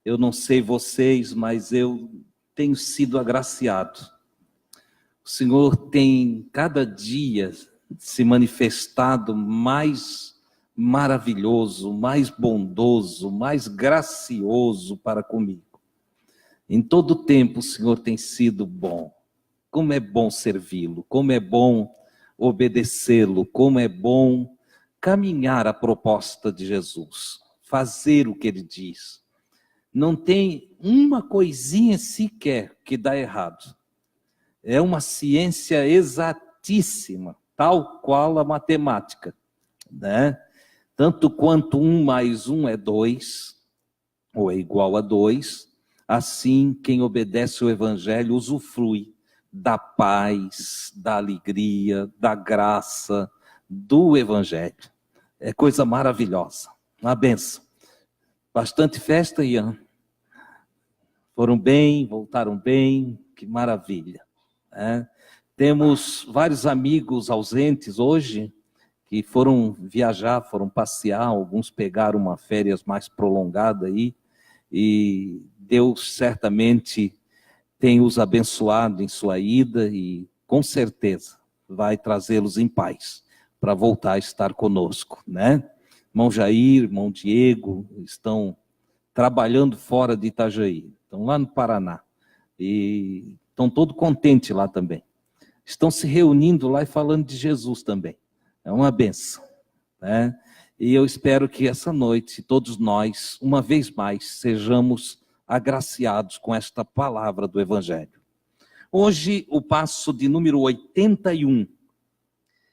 Eu não sei vocês, mas eu tenho sido agraciado. O Senhor tem cada dia se manifestado mais maravilhoso, mais bondoso, mais gracioso para comigo. Em todo tempo o Senhor tem sido bom. Como é bom servi-lo, como é bom obedecê-lo, como é bom caminhar a proposta de Jesus, fazer o que ele diz. Não tem uma coisinha sequer que dá errado. É uma ciência exatíssima, tal qual a matemática, né? Tanto quanto 1 mais 1 é 2, ou é igual a 2, assim quem obedece o Evangelho usufrui da paz, da alegria, da graça do Evangelho. É coisa maravilhosa, uma benção. Bastante festa, Ian. Foram bem, voltaram bem, que maravilha. Temos vários amigos ausentes hoje, que foram viajar, foram passear, alguns pegaram uma férias mais prolongada aí, e Deus certamente tem os abençoado em sua ida e com certeza vai trazê-los em paz para voltar a estar conosco, né? Irmão Jair, irmão Diego estão trabalhando fora de Itajaí, estão lá no Paraná e estão todos contentes lá também. Estão se reunindo lá e falando de Jesus também. É uma benção, né? E eu espero que essa noite todos nós, uma vez mais, sejamos agraciados com esta palavra do Evangelho. Hoje, o passo de número 81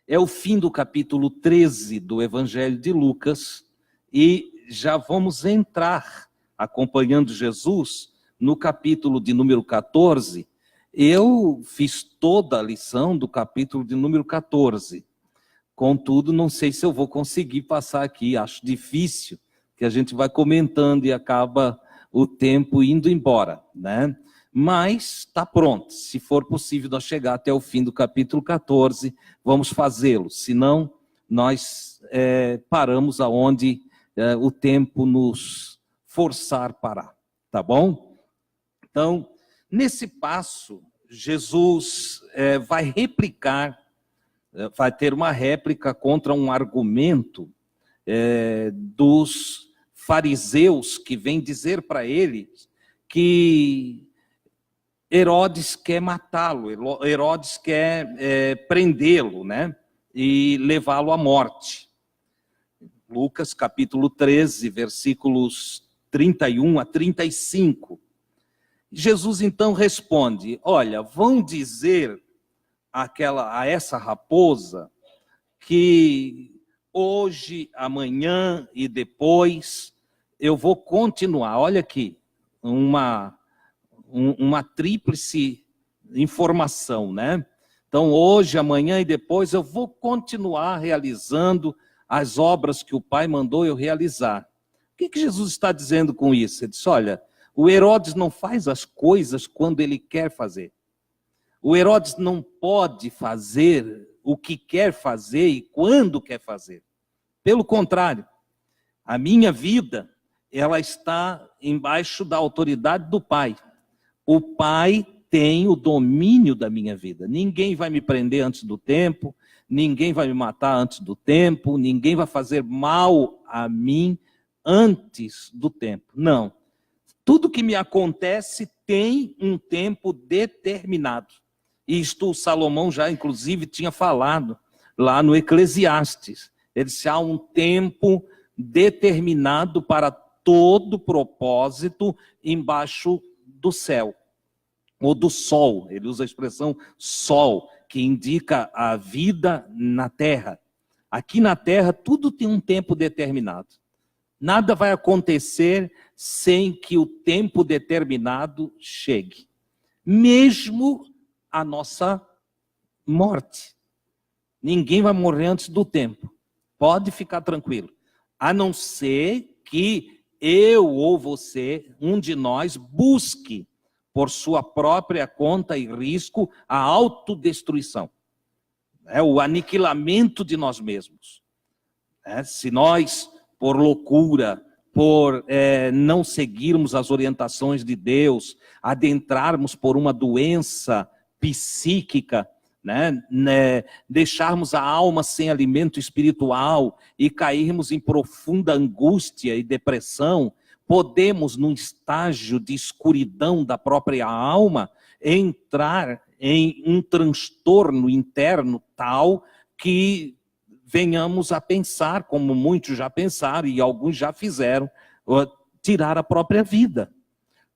é o fim do capítulo 13 do Evangelho de Lucas e já vamos entrar, acompanhando Jesus, no capítulo de número 14. Eu fiz toda a lição do capítulo de número 14. Contudo, não sei se eu vou conseguir passar aqui, acho difícil, que a gente vai comentando e acaba o tempo indo embora, né? Mas está pronto, se for possível nós chegar até o fim do capítulo 14, vamos fazê-lo, senão nós paramos aonde o tempo nos forçar parar, tá bom? Então, nesse passo, Jesus vai replicar, vai ter uma réplica contra um argumento dos fariseus que vêm dizer para ele que Herodes quer matá-lo, Herodes quer prendê-lo, né? E levá-lo à morte. Lucas capítulo 13, versículos 31 a 35. Jesus então responde: olha, vão dizer a essa raposa que hoje, amanhã e depois eu vou continuar. Olha aqui, uma tríplice informação, né? Então, hoje, amanhã e depois eu vou continuar realizando as obras que o Pai mandou eu realizar. O que Jesus está dizendo com isso? Ele disse, olha, o Herodes não faz as coisas quando ele quer fazer. O Herodes não pode fazer o que quer fazer e quando quer fazer. Pelo contrário, a minha vida, ela está embaixo da autoridade do Pai. O Pai tem o domínio da minha vida. Ninguém vai me prender antes do tempo, ninguém vai me matar antes do tempo, ninguém vai fazer mal a mim antes do tempo. Não. Tudo que me acontece tem um tempo determinado. Isto o Salomão já, inclusive, tinha falado lá no Eclesiastes. Ele disse, há um tempo determinado para todo propósito embaixo do céu, ou do sol. Ele usa a expressão sol, que indica a vida na terra. Aqui na terra, tudo tem um tempo determinado. Nada vai acontecer sem que o tempo determinado chegue. Mesmo a nossa morte. Ninguém vai morrer antes do tempo. Pode ficar tranquilo. A não ser que eu ou você, um de nós, busque por sua própria conta e risco a autodestruição. O aniquilamento de nós mesmos. Se nós, por loucura, por não seguirmos as orientações de Deus, adentrarmos por uma doença psíquica, deixarmos a alma sem alimento espiritual e cairmos em profunda angústia e depressão, podemos, num estágio de escuridão da própria alma, entrar em um transtorno interno tal que venhamos a pensar, como muitos já pensaram e alguns já fizeram, tirar a própria vida.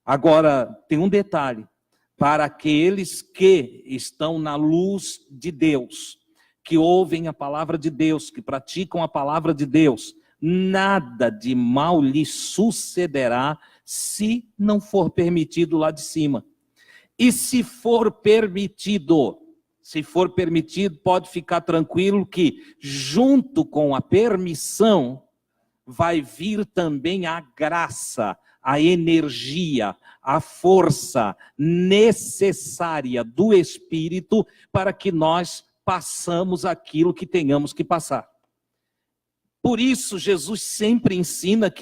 Agora, tem um detalhe: para aqueles que estão na luz de Deus, que ouvem a palavra de Deus, que praticam a palavra de Deus, nada de mal lhe sucederá se não for permitido lá de cima. E se for permitido, pode ficar tranquilo que junto com a permissão vai vir também a graça, a energia, a força necessária do Espírito para que nós passamos aquilo que tenhamos que passar. Por isso, Jesus sempre ensina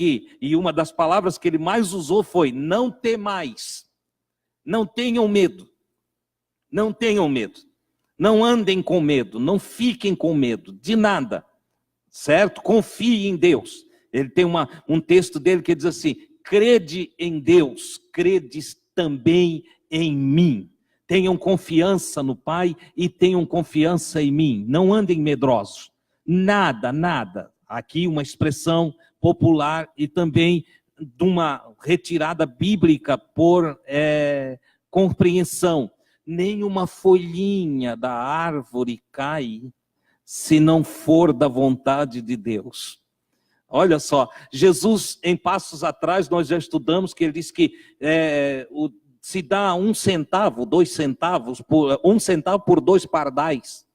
e uma das palavras que ele mais usou foi: não temais, não tenham medo, não tenham medo, não andem com medo, não fiquem com medo de nada, certo? Confie em Deus. Ele tem um texto dele que diz assim: crede em Deus, credes também em mim. Tenham confiança no Pai e tenham confiança em mim. Não andem medrosos. Nada, nada. Aqui uma expressão popular e também de uma retirada bíblica por compreensão. Nenhuma folhinha da árvore cai se não for da vontade de Deus. Olha só, Jesus, em passos atrás, nós já estudamos que ele disse que se dá 1 centavo, 2 centavos, 1 centavo por 2 pardais.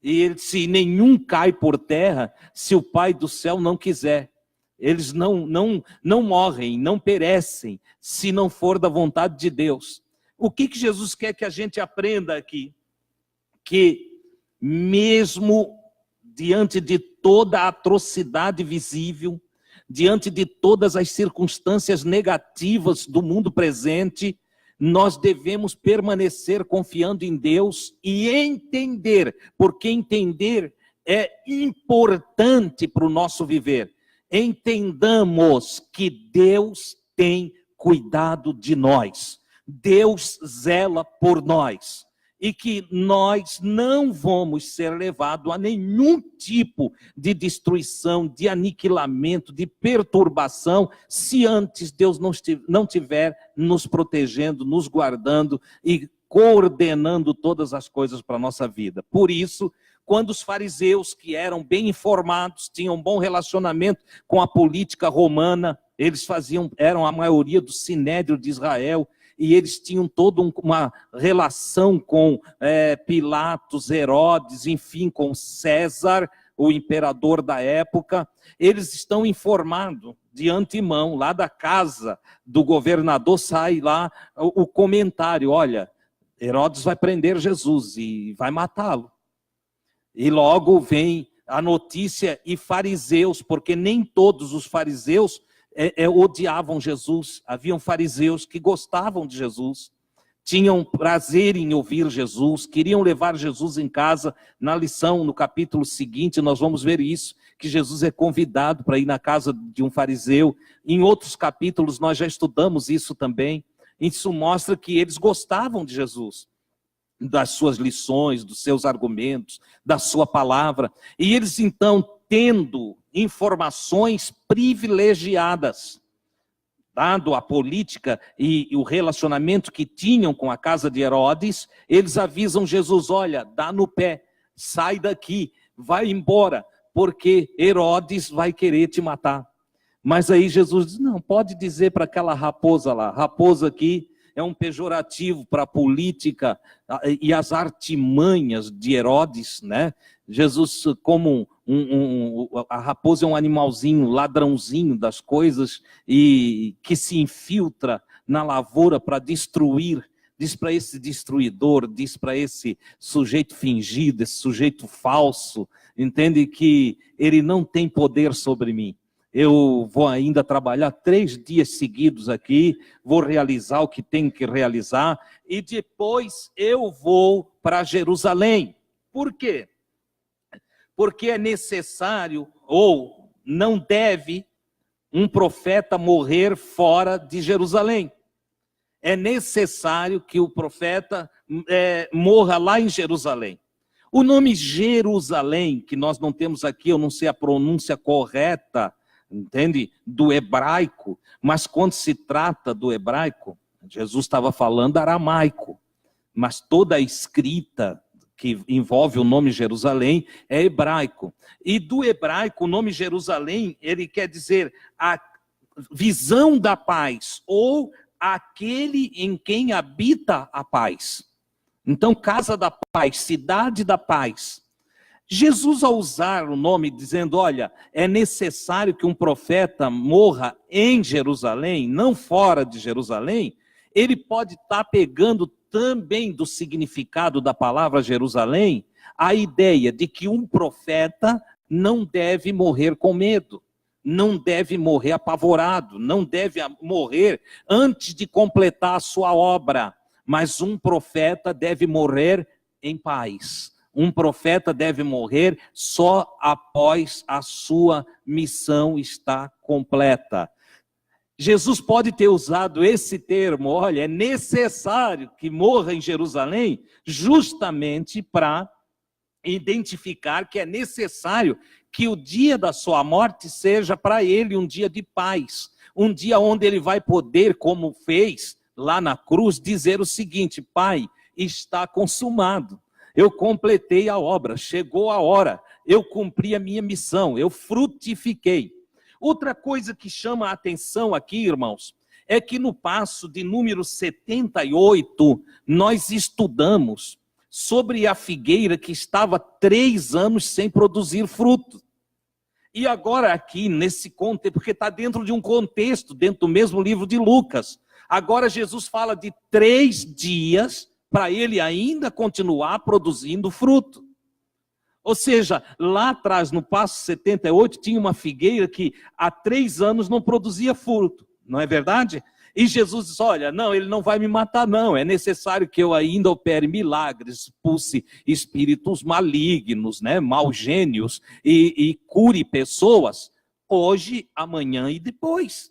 E ele disse: nenhum cai por terra se o Pai do céu não quiser. Eles não morrem, não perecem, se não for da vontade de Deus. O que Jesus quer que a gente aprenda aqui? Que mesmo diante de toda a atrocidade visível, diante de todas as circunstâncias negativas do mundo presente, nós devemos permanecer confiando em Deus e entender, porque entender é importante para o nosso viver. Entendamos que Deus tem cuidado de nós, Deus zela por nós, e que nós não vamos ser levados a nenhum tipo de destruição, de aniquilamento, de perturbação, se antes Deus não estiver nos protegendo, nos guardando e coordenando todas as coisas para a nossa vida. Por isso, quando os fariseus, que eram bem informados, tinham um bom relacionamento com a política romana, eram a maioria do sinédrio de Israel, e eles tinham toda uma relação com Pilatos, Herodes, enfim, com César, o imperador da época. Eles estão informados de antemão, lá da casa do governador sai lá o comentário: olha, Herodes vai prender Jesus e vai matá-lo. E logo vem a notícia, e fariseus, porque nem todos os fariseus odiavam Jesus. Haviam fariseus que gostavam de Jesus, tinham prazer em ouvir Jesus, queriam levar Jesus em casa. Na lição, no capítulo seguinte, nós vamos ver isso, que Jesus é convidado para ir na casa de um fariseu. Em outros capítulos nós já estudamos isso também. Isso mostra que eles gostavam de Jesus, das suas lições, dos seus argumentos, da sua palavra. E eles então, tendo informações privilegiadas, dado a política e o relacionamento que tinham com a casa de Herodes, eles avisam Jesus: olha, dá no pé, sai daqui, vai embora, porque Herodes vai querer te matar. Mas aí Jesus diz: não, pode dizer para aquela raposa lá. Raposa aqui é um pejorativo para a política e as artimanhas de Herodes, né? Jesus, como a raposa é um animalzinho, ladrãozinho das coisas, e que se infiltra na lavoura para destruir. Diz para esse destruidor, diz para esse sujeito fingido, esse sujeito falso, entende, que ele não tem poder sobre mim. eu vou ainda trabalhar 3 dias seguidos aqui, vou realizar o que tenho que realizar, e depois eu vou para Jerusalém. Por quê? Porque é necessário, ou não deve, um profeta morrer fora de Jerusalém. É necessário que o profeta morra lá em Jerusalém. O nome Jerusalém, que nós não temos aqui, eu não sei a pronúncia correta, entende? Do hebraico, mas quando se trata do hebraico, Jesus estava falando aramaico, mas toda a escrita que envolve o nome Jerusalém é hebraico. E do hebraico, o nome Jerusalém, ele quer dizer a visão da paz, ou aquele em quem habita a paz. Então, casa da paz, cidade da paz. Jesus, ao usar o nome, dizendo, olha, é necessário que um profeta morra em Jerusalém, não fora de Jerusalém, ele pode estar pegando também do significado da palavra Jerusalém, a ideia de que um profeta não deve morrer com medo, não deve morrer apavorado, não deve morrer antes de completar a sua obra, mas um profeta deve morrer em paz. Um profeta deve morrer só após a sua missão estar completa. Jesus pode ter usado esse termo, olha, é necessário que morra em Jerusalém, justamente para identificar que é necessário que o dia da sua morte seja para ele um dia de paz, um dia onde ele vai poder, como fez lá na cruz, dizer o seguinte, Pai, está consumado, eu completei a obra, chegou a hora, eu cumpri a minha missão, eu frutifiquei. Outra coisa que chama a atenção aqui, irmãos, é que no passo de número 78, nós estudamos sobre a figueira que estava 3 anos sem produzir fruto. E agora aqui, nesse contexto, porque está dentro de um contexto, dentro do mesmo livro de Lucas, agora Jesus fala de 3 dias para ele ainda continuar produzindo fruto. Ou seja, lá atrás, no passo 78, tinha uma figueira que há 3 anos não produzia fruto, não é verdade? E Jesus disse, olha, não, ele não vai me matar não, é necessário que eu ainda opere milagres, expulse espíritos malignos, né, maus gênios, e cure pessoas, hoje, amanhã e depois.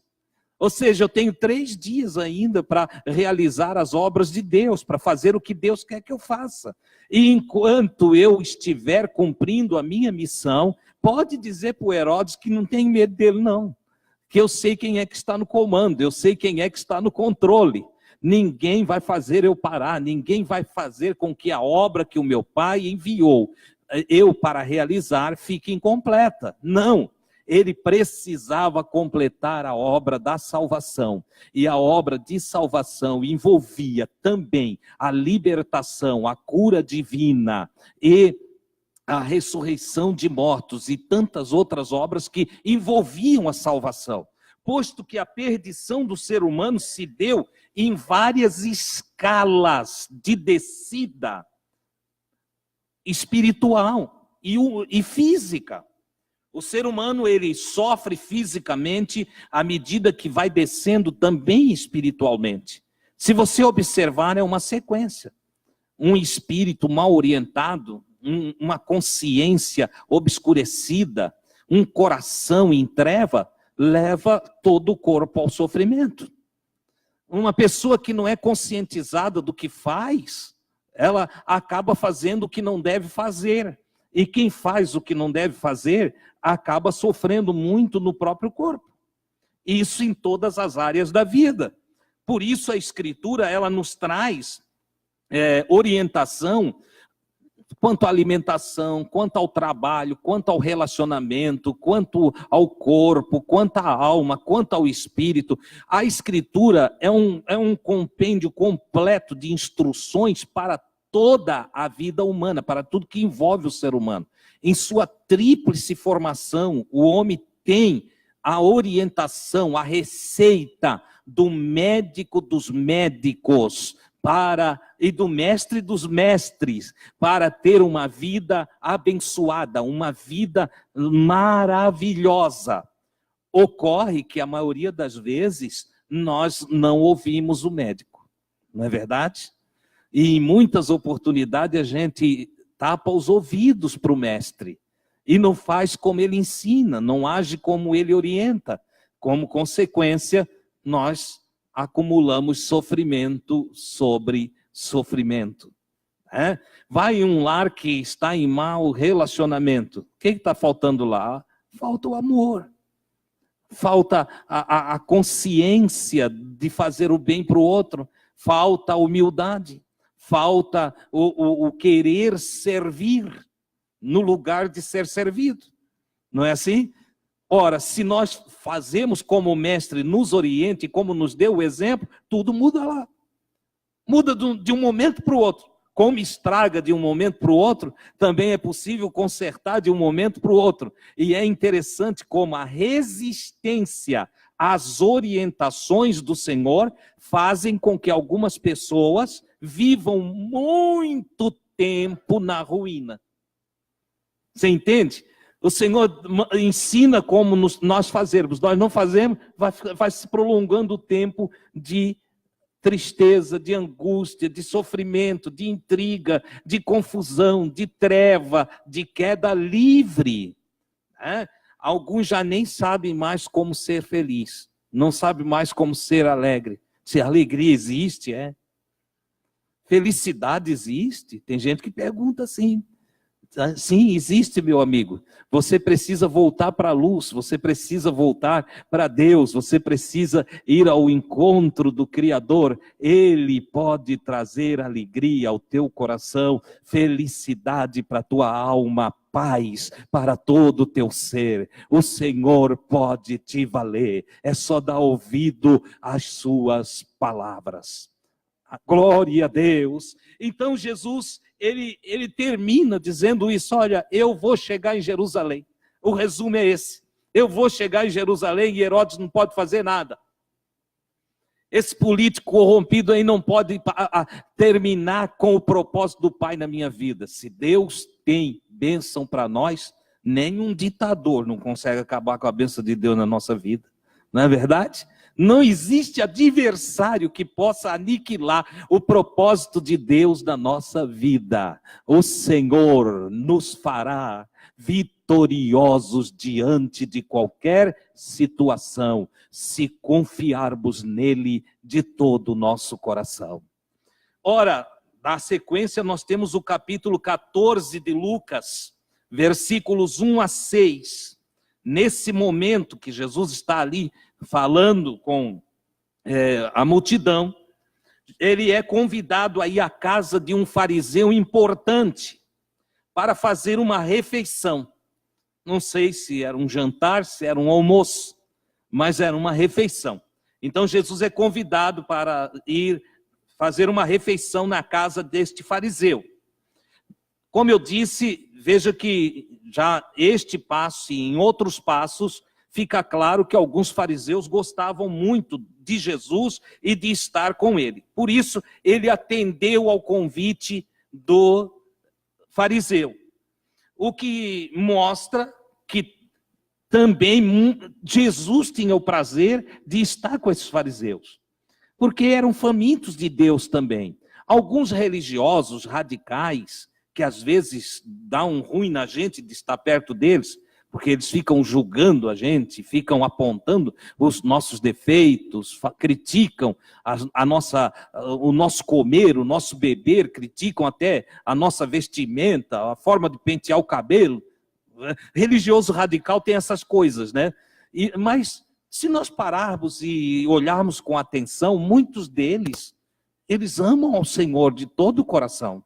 Ou seja, eu tenho 3 dias ainda para realizar as obras de Deus, para fazer o que Deus quer que eu faça. E enquanto eu estiver cumprindo a minha missão, pode dizer para o Herodes que não tem medo dele não. Que eu sei quem é que está no comando, eu sei quem é que está no controle. Ninguém vai fazer eu parar, ninguém vai fazer com que a obra que o meu pai enviou, eu para realizar, fique incompleta. Não. Ele precisava completar a obra da salvação. E a obra de salvação envolvia também a libertação, a cura divina e a ressurreição de mortos e tantas outras obras que envolviam a salvação. Posto que a perdição do ser humano se deu em várias escalas de descida espiritual e física. O ser humano, ele sofre fisicamente à medida que vai descendo também espiritualmente. Se você observar, é uma sequência. Um espírito mal orientado, uma consciência obscurecida, um coração em treva, leva todo o corpo ao sofrimento. Uma pessoa que não é conscientizada do que faz, ela acaba fazendo o que não deve fazer. E quem faz o que não deve fazer, acaba sofrendo muito no próprio corpo. Isso em todas as áreas da vida. Por isso a Escritura, ela nos traz orientação quanto à alimentação, quanto ao trabalho, quanto ao relacionamento, quanto ao corpo, quanto à alma, quanto ao espírito. A Escritura é um compêndio completo de instruções para toda a vida humana, para tudo que envolve o ser humano. Em sua tríplice formação, o homem tem a orientação, a receita do médico dos médicos e do mestre dos mestres, para ter uma vida abençoada, uma vida maravilhosa. Ocorre que a maioria das vezes nós não ouvimos o médico, não é verdade? E em muitas oportunidades a gente tapa os ouvidos para o mestre e não faz como ele ensina, não age como ele orienta. Como consequência, nós acumulamos sofrimento sobre sofrimento. Vai em um lar que está em mau relacionamento. O que está faltando lá? Falta o amor. Falta a consciência de fazer o bem para o outro. Falta a humildade. Falta o querer servir no lugar de ser servido. Não é assim? Ora, se nós fazemos como o mestre nos oriente, como nos deu o exemplo, tudo muda lá. Muda de um momento para o outro. Como estraga de um momento para o outro, também é possível consertar de um momento para o outro. E é interessante como a resistência às orientações do Senhor fazem com que algumas pessoas vivam muito tempo na ruína. Você entende? O Senhor ensina como nós fazermos. Nós não fazemos, vai se prolongando o tempo de tristeza, de angústia, de sofrimento, de intriga, de confusão, de treva, de queda livre. Alguns já nem sabem mais como ser feliz, não sabem mais como ser alegre. Se a alegria existe, felicidade existe? Tem gente que pergunta assim. Sim, existe, meu amigo. Você precisa voltar para a luz, você precisa voltar para Deus, você precisa ir ao encontro do Criador. Ele pode trazer alegria ao teu coração, felicidade para a tua alma, paz para todo o teu ser. O Senhor pode te valer, é só dar ouvido às suas palavras. Glória a Deus. Então Jesus, ele termina dizendo isso: olha, eu vou chegar em Jerusalém. O resumo é esse: eu vou chegar em Jerusalém e Herodes não pode fazer nada. Esse político corrompido aí não pode terminar com o propósito do Pai na minha vida. Se Deus tem bênção para nós, nenhum ditador não consegue acabar com a bênção de Deus na nossa vida. Não é verdade? Não existe adversário que possa aniquilar o propósito de Deus na nossa vida. O Senhor nos fará vitoriosos diante de qualquer situação, se confiarmos nele de todo o nosso coração. Ora, na sequência nós temos o capítulo 14 de Lucas, versículos 1 a 6. Nesse momento que Jesus está ali falando com a multidão, ele é convidado a ir à casa de um fariseu importante para fazer uma refeição. Não sei se era um jantar, se era um almoço, mas era uma refeição. Então Jesus é convidado para ir fazer uma refeição na casa deste fariseu. Como eu disse, veja que já este passo e em outros passos fica claro que alguns fariseus gostavam muito de Jesus e de estar com ele. Por isso, ele atendeu ao convite do fariseu. O que mostra que também Jesus tinha o prazer de estar com esses fariseus, porque eram famintos de Deus também. Alguns religiosos radicais, que às vezes dão ruim na gente de estar perto deles, porque eles ficam julgando a gente, ficam apontando os nossos defeitos, criticam o nosso comer, o nosso beber, criticam até a nossa vestimenta, a forma de pentear o cabelo. Religioso radical tem essas coisas, né? Mas se nós pararmos e olharmos com atenção, muitos deles, eles amam ao Senhor de todo o coração.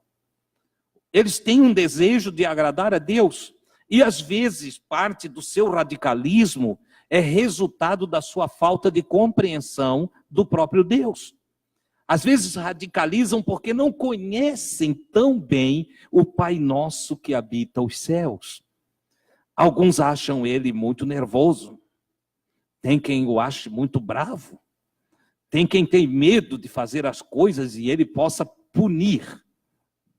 Eles têm um desejo de agradar a Deus. E às vezes parte do seu radicalismo é resultado da sua falta de compreensão do próprio Deus. Às vezes radicalizam porque não conhecem tão bem o Pai Nosso que habita os céus. Alguns acham ele muito nervoso. Tem quem o ache muito bravo. Tem quem tem medo de fazer as coisas e ele possa punir.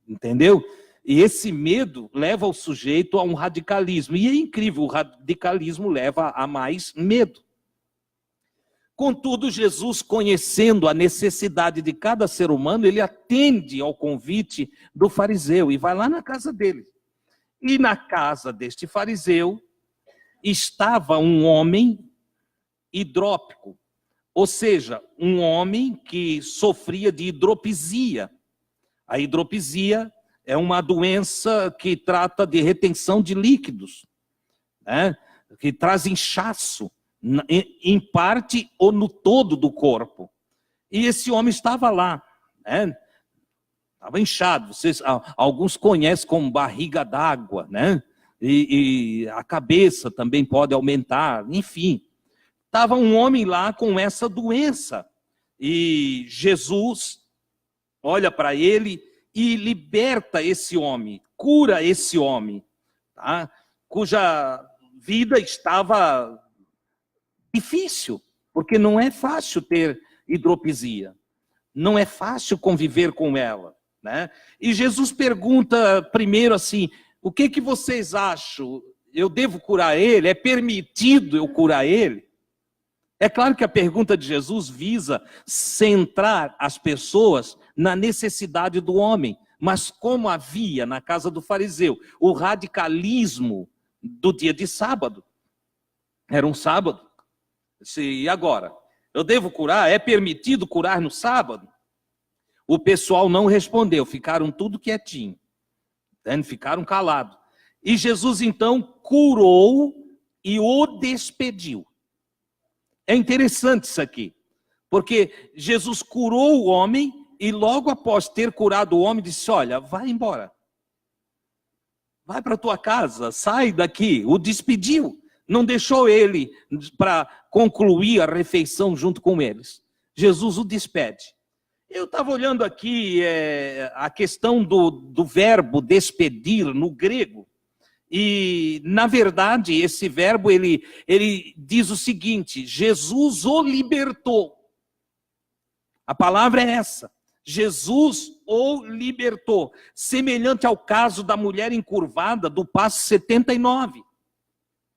Entendeu? E esse medo leva o sujeito a um radicalismo. E é incrível, o radicalismo leva a mais medo. Contudo, Jesus, conhecendo a necessidade de cada ser humano, ele atende ao convite do fariseu e vai lá na casa dele. E na casa deste fariseu estava um homem hidrópico, ou seja, um homem que sofria de hidropisia. A hidropisia é uma doença que trata de retenção de líquidos, né? Que traz inchaço, em parte ou no todo do corpo. E esse homem estava lá, né? Estava inchado. Alguns conhecem como barriga d'água, né? E a cabeça também pode aumentar, enfim. Estava um homem lá com essa doença. E Jesus olha para ele e liberta esse homem, cura esse homem, tá? Cuja vida estava difícil, porque não é fácil ter hidropisia, não é fácil conviver com ela, né? E Jesus pergunta primeiro assim, o que vocês acham? Eu devo curar ele? É permitido eu curar ele? É claro que a pergunta de Jesus visa centrar as pessoas na necessidade do homem, mas como havia na casa do fariseu o radicalismo do dia de sábado, era um sábado, e agora? Eu devo curar? É permitido curar no sábado? O pessoal não respondeu, ficaram tudo quietinho, ficaram calados. E Jesus então curou e o despediu. É interessante isso aqui, porque Jesus curou o homem e logo após ter curado o homem disse, olha, vai embora. Vai para a tua casa, sai daqui. O despediu, não deixou ele para concluir a refeição junto com eles. Jesus o despede. Eu estava olhando aqui a questão do verbo despedir no grego. E, na verdade, esse verbo, ele diz o seguinte, Jesus o libertou. A palavra é essa, Jesus o libertou. Semelhante ao caso da mulher encurvada do passo 79.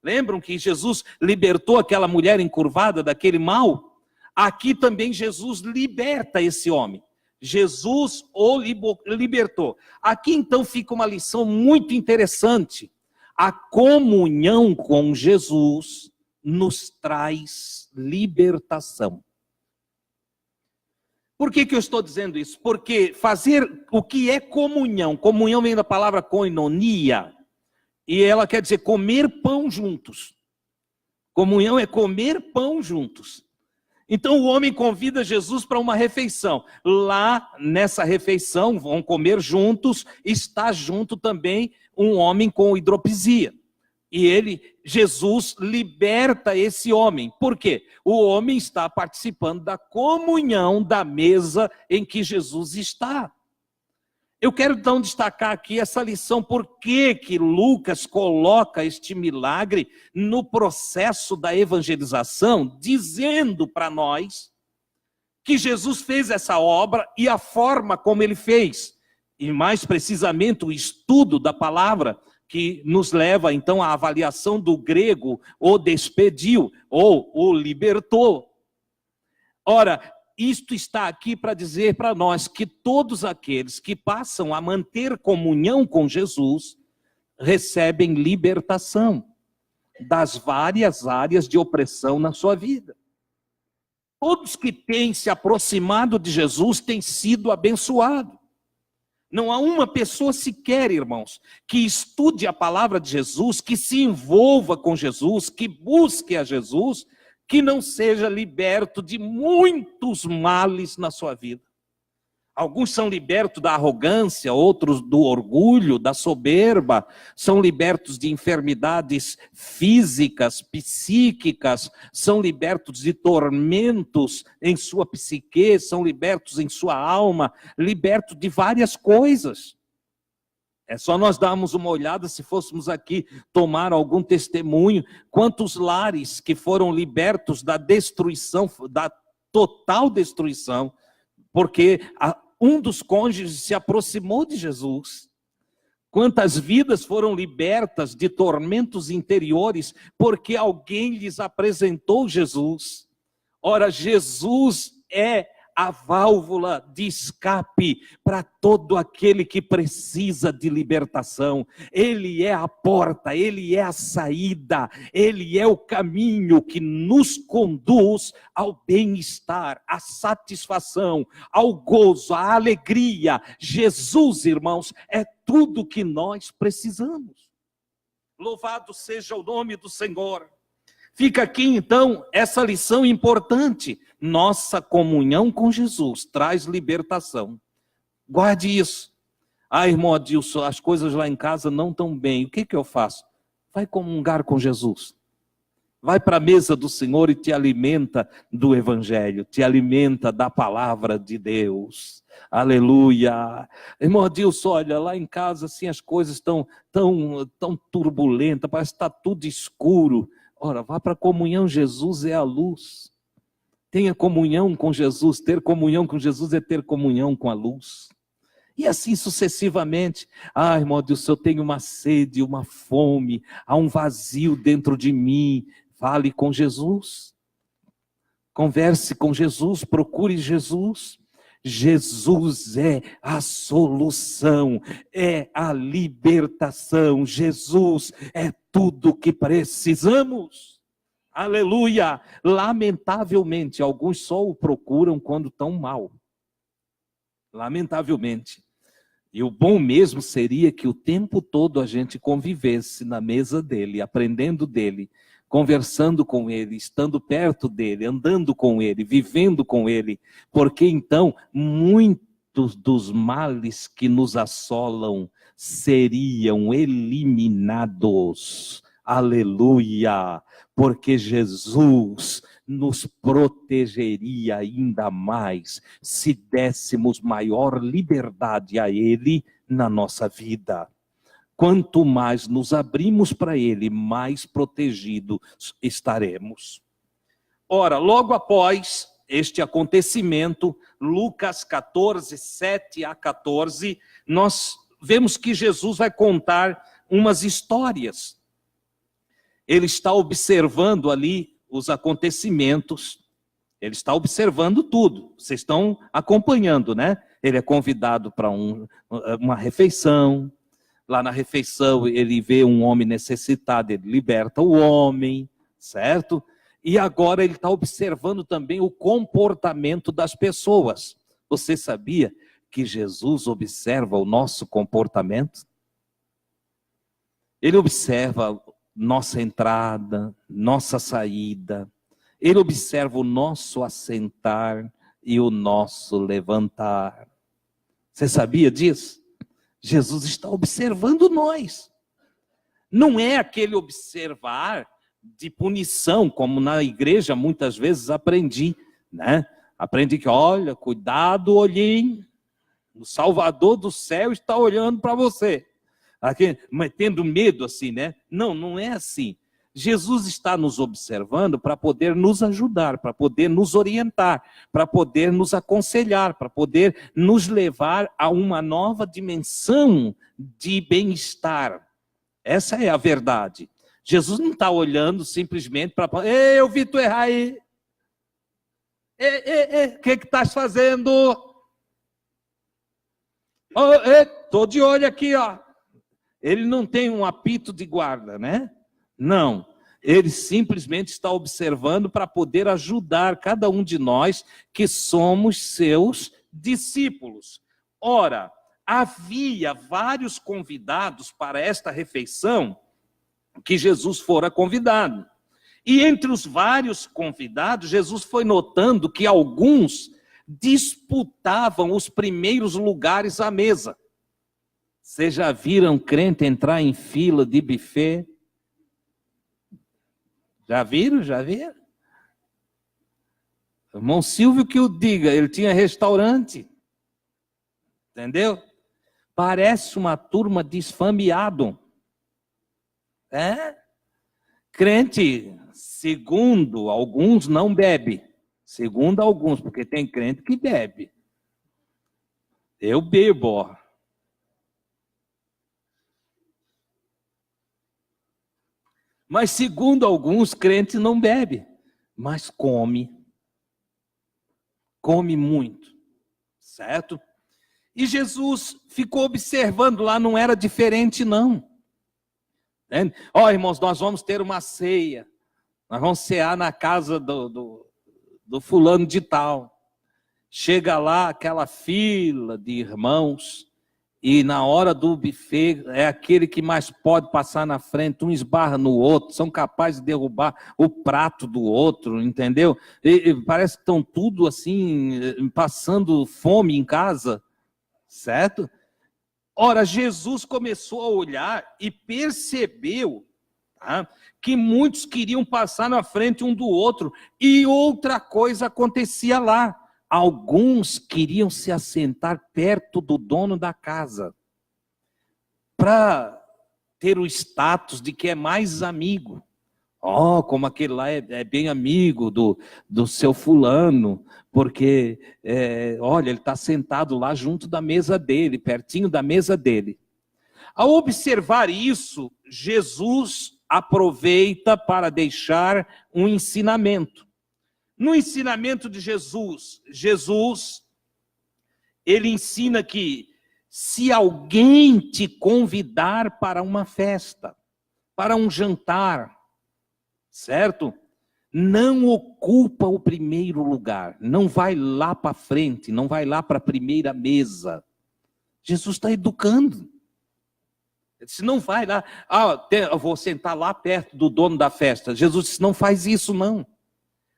Lembram que Jesus libertou aquela mulher encurvada daquele mal? Aqui também Jesus liberta esse homem. Jesus o libertou. Aqui então fica uma lição muito interessante. A comunhão com Jesus nos traz libertação. Por que eu estou dizendo isso? Porque fazer o que é comunhão, comunhão vem da palavra koinonia, e ela quer dizer comer pão juntos. Comunhão é comer pão juntos. Então o homem convida Jesus para uma refeição. Lá nessa refeição, vão comer juntos, está junto também um homem com hidropisia. E Jesus liberta esse homem. Por quê? O homem está participando da comunhão da mesa em que Jesus está. Eu quero então destacar aqui essa lição, por que Lucas coloca este milagre no processo da evangelização, dizendo para nós que Jesus fez essa obra e a forma como ele fez. E mais precisamente o estudo da palavra que nos leva então à avaliação do grego, o despediu ou o libertou. Ora, isto está aqui para dizer para nós que todos aqueles que passam a manter comunhão com Jesus recebem libertação das várias áreas de opressão na sua vida. Todos que têm se aproximado de Jesus têm sido abençoados. Não há uma pessoa sequer, irmãos, que estude a palavra de Jesus, que se envolva com Jesus, que busque a Jesus, que não seja liberto de muitos males na sua vida. Alguns são libertos da arrogância, outros do orgulho, da soberba, são libertos de enfermidades físicas, psíquicas, são libertos de tormentos em sua psique, são libertos em sua alma, libertos de várias coisas. É só nós darmos uma olhada, se fôssemos aqui tomar algum testemunho, quantos lares que foram libertos da destruição, da total destruição, porque um dos cônjuges se aproximou de Jesus. Quantas vidas foram libertas de tormentos interiores porque alguém lhes apresentou Jesus? Ora, Jesus é a válvula de escape para todo aquele que precisa de libertação. Ele é a porta, ele é a saída, ele é o caminho que nos conduz ao bem-estar, à satisfação, ao gozo, à alegria. Jesus, irmãos, é tudo que nós precisamos. Louvado seja o nome do Senhor. Fica aqui então essa lição importante. Nossa comunhão com Jesus traz libertação. Guarde isso. Ah, irmão Adilson, as coisas lá em casa não estão bem. O que eu faço? Vai comungar com Jesus. Vai para a mesa do Senhor e te alimenta do Evangelho, te alimenta da palavra de Deus. Aleluia. Irmão Adilson, olha, lá em casa assim as coisas estão tão turbulentas, parece que está tudo escuro. Ora, vá para a comunhão, Jesus é a luz. Tenha comunhão com Jesus, ter comunhão com Jesus é ter comunhão com a luz. E assim sucessivamente. Ah, irmão Deus, eu tenho uma sede, uma fome, há um vazio dentro de mim. Fale com Jesus. Converse com Jesus, procure Jesus. Jesus é a solução, é a libertação. Jesus é tudo que precisamos. Aleluia! Lamentavelmente, alguns só o procuram quando estão mal. Lamentavelmente. E o bom mesmo seria que o tempo todo a gente convivesse na mesa dele, aprendendo dele, conversando com ele, estando perto dele, andando com ele, vivendo com ele, porque então muitos dos males que nos assolam seriam eliminados. Aleluia! Porque Jesus nos protegeria ainda mais se dessemos maior liberdade a ele na nossa vida. Quanto mais nos abrimos para ele, mais protegidos estaremos. Ora, logo após este acontecimento, Lucas 14, 7 a 14, nós vemos que Jesus vai contar umas histórias. Ele está observando ali os acontecimentos, ele está observando tudo, vocês estão acompanhando, né? Ele é convidado para uma refeição. Lá na refeição ele vê um homem necessitado, ele liberta o homem, certo? E agora ele está observando também o comportamento das pessoas. Você sabia que Jesus observa o nosso comportamento? Ele observa nossa entrada, nossa saída. Ele observa o nosso assentar e o nosso levantar. Você sabia disso? Jesus está observando nós. Não é aquele observar de punição, como na igreja muitas vezes aprendi, né? Aprendi que, olha, cuidado, olhinho, o Salvador do céu está olhando para você. Aqui, tendo medo assim, né? Não, não é assim. Jesus está nos observando para poder nos ajudar, para poder nos orientar, para poder nos aconselhar, para poder nos levar a uma nova dimensão de bem-estar. Essa é a verdade. Jesus não está olhando simplesmente para... Ei, eu vi tu errar aí. O que estás fazendo? Estou de olho aqui, ó. Ele não tem um apito de guarda, né? Não, ele simplesmente está observando para poder ajudar cada um de nós que somos seus discípulos. Ora, havia vários convidados para esta refeição que Jesus fora convidado. E entre os vários convidados, Jesus foi notando que alguns disputavam os primeiros lugares à mesa. Vocês já viram crente entrar em fila de buffet? Já viram? Já viram? Irmão Silvio que o diga, ele tinha restaurante. Entendeu? Parece uma turma de esfameado. É? Crente, segundo alguns, não bebe. Segundo alguns, porque tem crente que bebe. Eu bebo, ó. Mas segundo alguns, crente não bebe, mas come. Come muito, certo? E Jesus ficou observando lá, não era diferente não. Ó, irmãos, nós vamos ter uma ceia. Nós vamos cear na casa do fulano de tal. Chega lá aquela fila de irmãos, e na hora do buffet, é aquele que mais pode passar na frente, um esbarra no outro, são capazes de derrubar o prato do outro, entendeu? E parece que estão tudo assim, passando fome em casa, certo? Ora, Jesus começou a olhar e percebeu, tá, que muitos queriam passar na frente um do outro, e outra coisa acontecia lá. Alguns queriam se assentar perto do dono da casa, para ter o status de que é mais amigo. Ó, como aquele lá é bem amigo do seu fulano, porque, olha, ele está sentado lá junto da mesa dele, pertinho da mesa dele. Ao observar isso, Jesus aproveita para deixar um ensinamento. No ensinamento de Jesus, ele ensina que se alguém te convidar para uma festa, para um jantar, certo? Não ocupa o primeiro lugar, não vai lá para frente, não vai lá para a primeira mesa. Jesus está educando. Ele disse, não vai lá, eu vou sentar lá perto do dono da festa. Jesus disse, não faz isso não.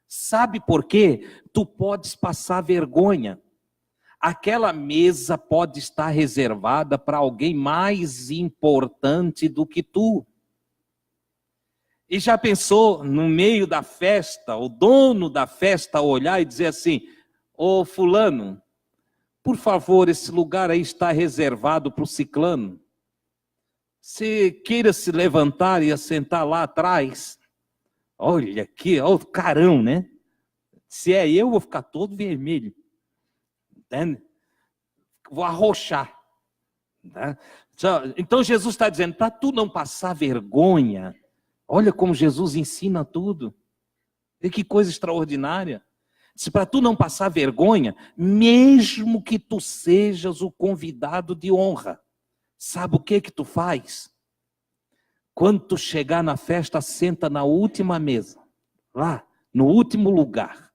Sabe por quê? Tu podes passar vergonha. Aquela mesa pode estar reservada para alguém mais importante do que tu. E já pensou, no meio da festa, o dono da festa olhar e dizer assim, ô fulano, por favor, esse lugar aí está reservado para o ciclano. Se queira se levantar e assentar lá atrás. Olha aqui, olha o carão, né? Se é eu, vou ficar todo vermelho. Entende? Vou arrochar. Tá? Então Jesus está dizendo, para tu não passar vergonha, olha como Jesus ensina tudo. E que coisa extraordinária. Se para tu não passar vergonha, mesmo que tu sejas o convidado de honra, sabe o que tu faz? Quando tu chegar na festa, senta na última mesa, lá, no último lugar.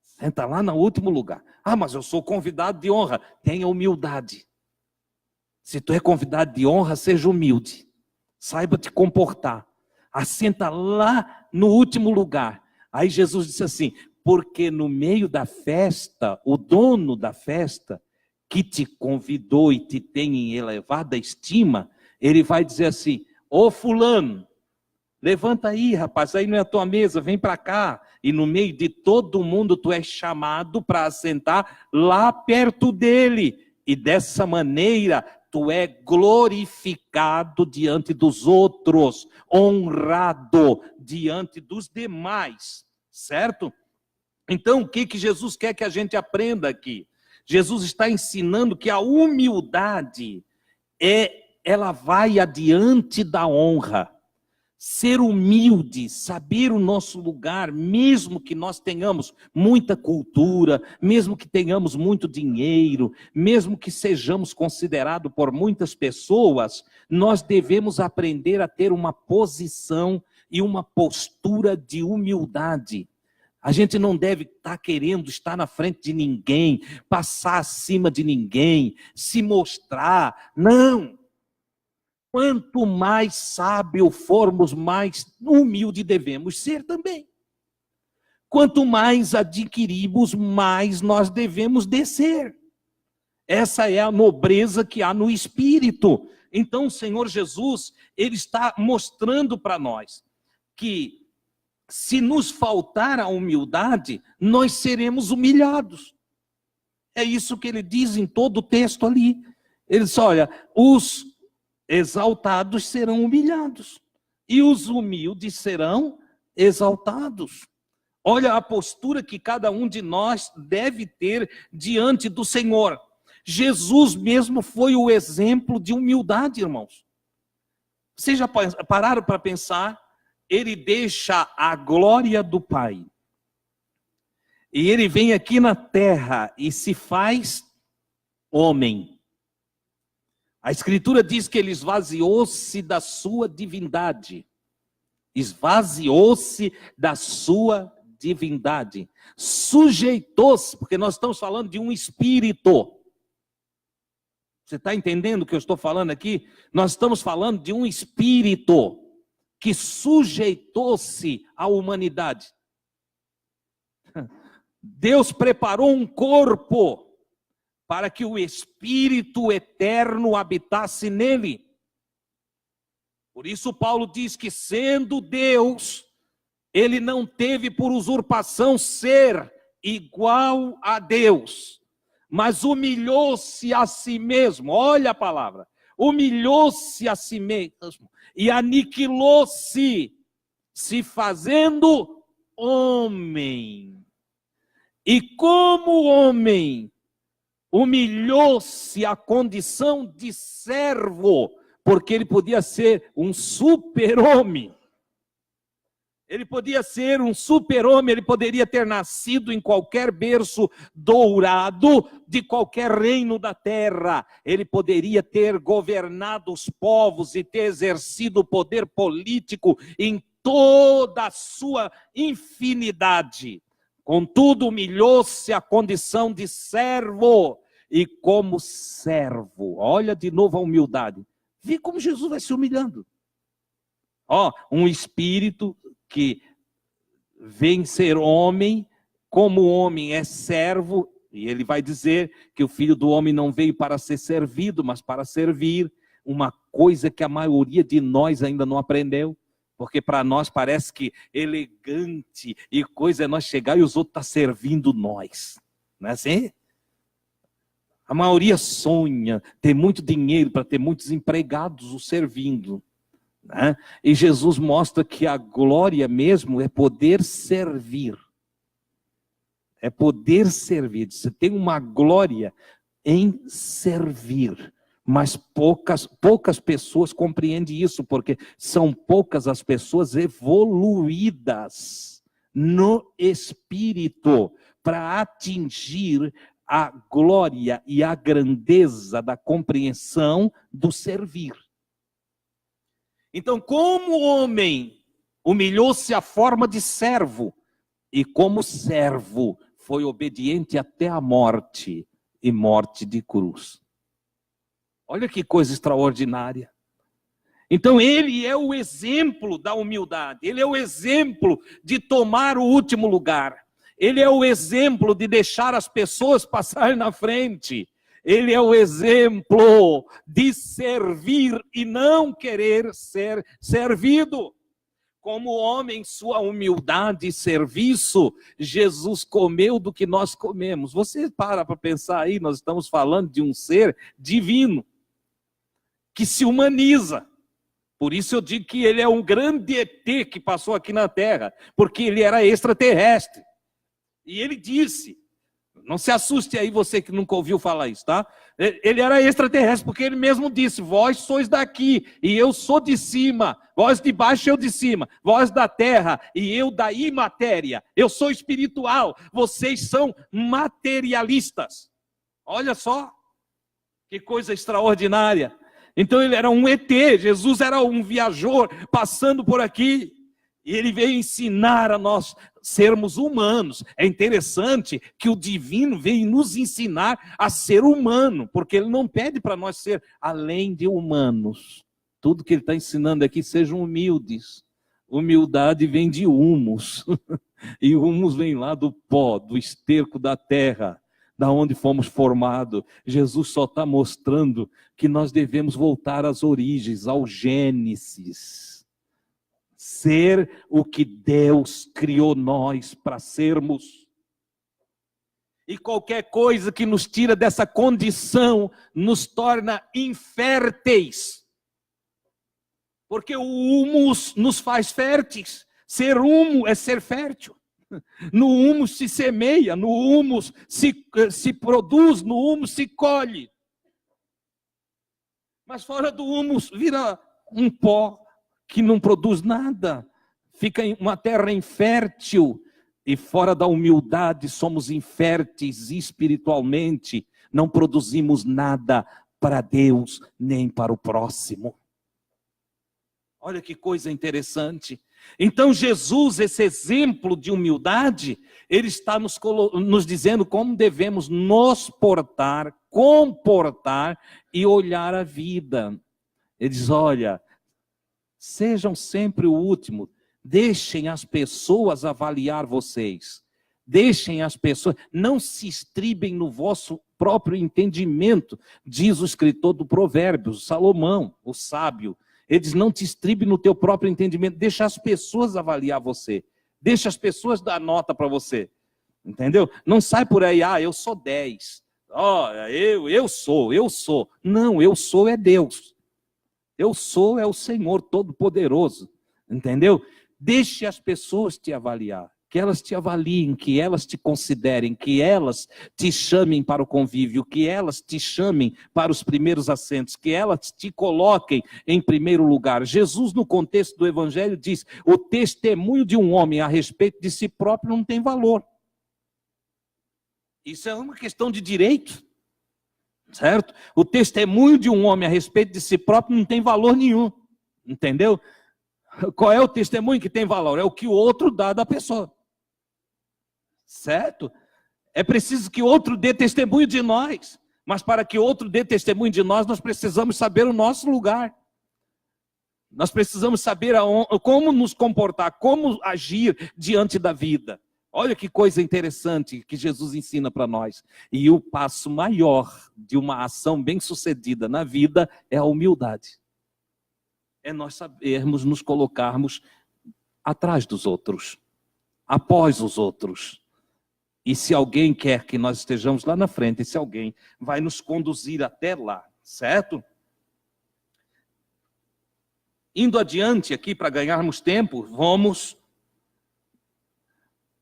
Senta lá no último lugar. Ah, mas eu sou convidado de honra. Tenha humildade. Se tu é convidado de honra, seja humilde. Saiba te comportar. Assenta lá no último lugar. Aí Jesus disse assim, porque no meio da festa, o dono da festa, que te convidou e te tem em elevada estima, ele vai dizer assim, ô fulano, levanta aí rapaz, aí não é a tua mesa, vem para cá. E no meio de todo mundo tu és chamado para assentar lá perto dele. E dessa maneira tu é glorificado diante dos outros, honrado diante dos demais, certo? Então o que Jesus quer que a gente aprenda aqui? Jesus está ensinando que a humildade ela vai adiante da honra. Ser humilde, saber o nosso lugar, mesmo que nós tenhamos muita cultura, mesmo que tenhamos muito dinheiro, mesmo que sejamos considerados por muitas pessoas, nós devemos aprender a ter uma posição e uma postura de humildade. A gente não deve estar querendo estar na frente de ninguém, passar acima de ninguém, se mostrar, não. Quanto mais sábio formos, mais humilde devemos ser também. Quanto mais adquirimos, mais nós devemos descer. Essa é a nobreza que há no Espírito. Então o Senhor Jesus, Ele está mostrando para nós que se nos faltar a humildade, nós seremos humilhados. É isso que Ele diz em todo o texto ali. Ele diz, olha, os exaltados serão humilhados, e os humildes serão exaltados. Olha a postura que cada um de nós deve ter diante do Senhor. Jesus mesmo foi o exemplo de humildade, irmãos. Vocês já pararam para pensar? Ele deixa a glória do Pai. E ele vem aqui na terra e se faz homem. A Escritura diz que ele esvaziou-se da sua divindade. Esvaziou-se da sua divindade. Sujeitou-se, porque nós estamos falando de um espírito. Você está entendendo o que eu estou falando aqui? Nós estamos falando de um espírito que sujeitou-se à humanidade. Deus preparou um corpo para que o Espírito eterno habitasse nele. Por isso Paulo diz que, sendo Deus, ele não teve por usurpação ser igual a Deus, mas humilhou-se a si mesmo. Olha a palavra. Humilhou-se a si mesmo e aniquilou-se, se fazendo homem. E como homem, humilhou-se à condição de servo, porque ele podia ser um super-homem. Ele podia ser um super-homem, ele poderia ter nascido em qualquer berço dourado de qualquer reino da terra. Ele poderia ter governado os povos e ter exercido o poder político em toda a sua infinidade. Contudo, humilhou-se à condição de servo, e como servo, olha de novo a humildade. Vê como Jesus vai se humilhando. Um espírito que vem ser homem, como homem é servo, e ele vai dizer que o Filho do Homem não veio para ser servido, mas para servir, uma coisa que a maioria de nós ainda não aprendeu. Porque para nós parece que elegante e coisa é nós chegar e os outros estão servindo nós. Não é assim? A maioria sonha ter muito dinheiro para ter muitos empregados o servindo. Né? E Jesus mostra que a glória mesmo é poder servir. É poder servir. Você tem uma glória em servir. Mas poucas pessoas compreendem isso, porque são poucas as pessoas evoluídas no espírito para atingir a glória e a grandeza da compreensão do servir. Então, como homem, humilhou-se à forma de servo, e como servo, foi obediente até a morte, e morte de cruz. Olha que coisa extraordinária. Então ele é o exemplo da humildade. Ele é o exemplo de tomar o último lugar. Ele é o exemplo de deixar as pessoas passarem na frente. Ele é o exemplo de servir e não querer ser servido. Como homem, sua humildade e serviço, Jesus comeu do que nós comemos. Você para pensar aí, nós estamos falando de um ser divino, que se humaniza. Por isso eu digo que ele é um grande ET que passou aqui na Terra, porque ele era extraterrestre. E ele disse, não se assuste aí você que nunca ouviu falar isso, tá? Ele era extraterrestre, porque ele mesmo disse, vós sois daqui, e eu sou de cima, vós de baixo, eu de cima, vós da terra, e eu da imatéria, eu sou espiritual, vocês são materialistas. Olha só, que coisa extraordinária. Então ele era um ET, Jesus era um viajor passando por aqui, e ele veio ensinar a nós sermos humanos. É interessante que o divino veio nos ensinar a ser humano, porque ele não pede para nós ser além de humanos. Tudo que ele está ensinando aqui, sejam humildes. Humildade vem de humus, e humus vem lá do pó, do esterco da terra, da onde fomos formados. Jesus só está mostrando que nós devemos voltar às origens, ao Gênesis. Ser o que Deus criou nós para sermos. E qualquer coisa que nos tira dessa condição, nos torna inférteis. Porque o humus nos faz férteis. Ser humo é ser fértil. No humus se semeia, no humus se produz, no humus se colhe. Mas fora do humus vira um pó que não produz nada, fica em uma terra infértil, e fora da humildade somos inférteis espiritualmente, não produzimos nada para Deus, nem para o próximo. Olha que coisa interessante. Então Jesus, esse exemplo de humildade, ele está nos dizendo como devemos nos portar, comportar e olhar a vida. Ele diz, olha, sejam sempre o último, deixem as pessoas avaliar vocês, deixem as pessoas, não se estribem no vosso próprio entendimento, diz o escritor do Provérbios, Salomão, o sábio. Ele diz, não te estribe no teu próprio entendimento, deixa as pessoas avaliar você, deixa as pessoas dar nota para você, entendeu? Não sai por aí, eu sou 10, eu sou. Não, eu sou é Deus, eu sou é o Senhor Todo-Poderoso, entendeu? Deixe as pessoas te avaliar, que elas te avaliem, que elas te considerem, que elas te chamem para o convívio, que elas te chamem para os primeiros assentos, que elas te coloquem em primeiro lugar. Jesus, no contexto do Evangelho, diz, o testemunho de um homem a respeito de si próprio não tem valor. Isso é uma questão de direito, certo? O testemunho de um homem a respeito de si próprio não tem valor nenhum, entendeu? Qual é o testemunho que tem valor? É o que o outro dá da pessoa. Certo? É preciso que outro dê testemunho de nós. Mas para que outro dê testemunho de nós, nós precisamos saber o nosso lugar. Nós precisamos saber como nos comportar, como agir diante da vida. Olha que coisa interessante que Jesus ensina para nós. E o passo maior de uma ação bem-sucedida na vida é a humildade. É nós sabermos nos colocarmos atrás dos outros, após os outros. E se alguém quer que nós estejamos lá na frente, esse alguém vai nos conduzir até lá, certo? Indo adiante aqui para ganharmos tempo, vamos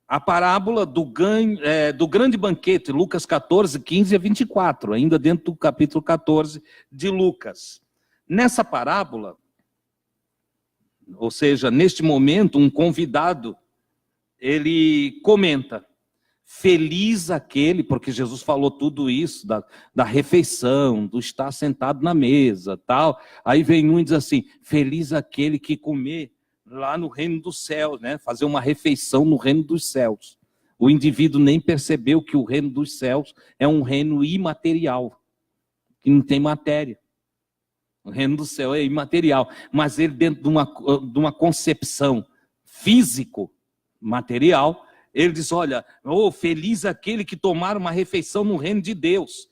à parábola do grande banquete, Lucas 14, 15 a 24, ainda dentro do capítulo 14 de Lucas. Nessa parábola, ou seja, neste momento, um convidado, ele comenta, feliz aquele, porque Jesus falou tudo isso, da refeição, do estar sentado na mesa, tal. Aí vem um e diz assim, feliz aquele que comer lá no reino dos céus, né? Fazer uma refeição no reino dos céus. O indivíduo nem percebeu que o reino dos céus é um reino imaterial, que não tem matéria. O reino do céu é imaterial, mas ele dentro de uma concepção físico-material, ele diz, olha, feliz aquele que tomar uma refeição no reino de Deus.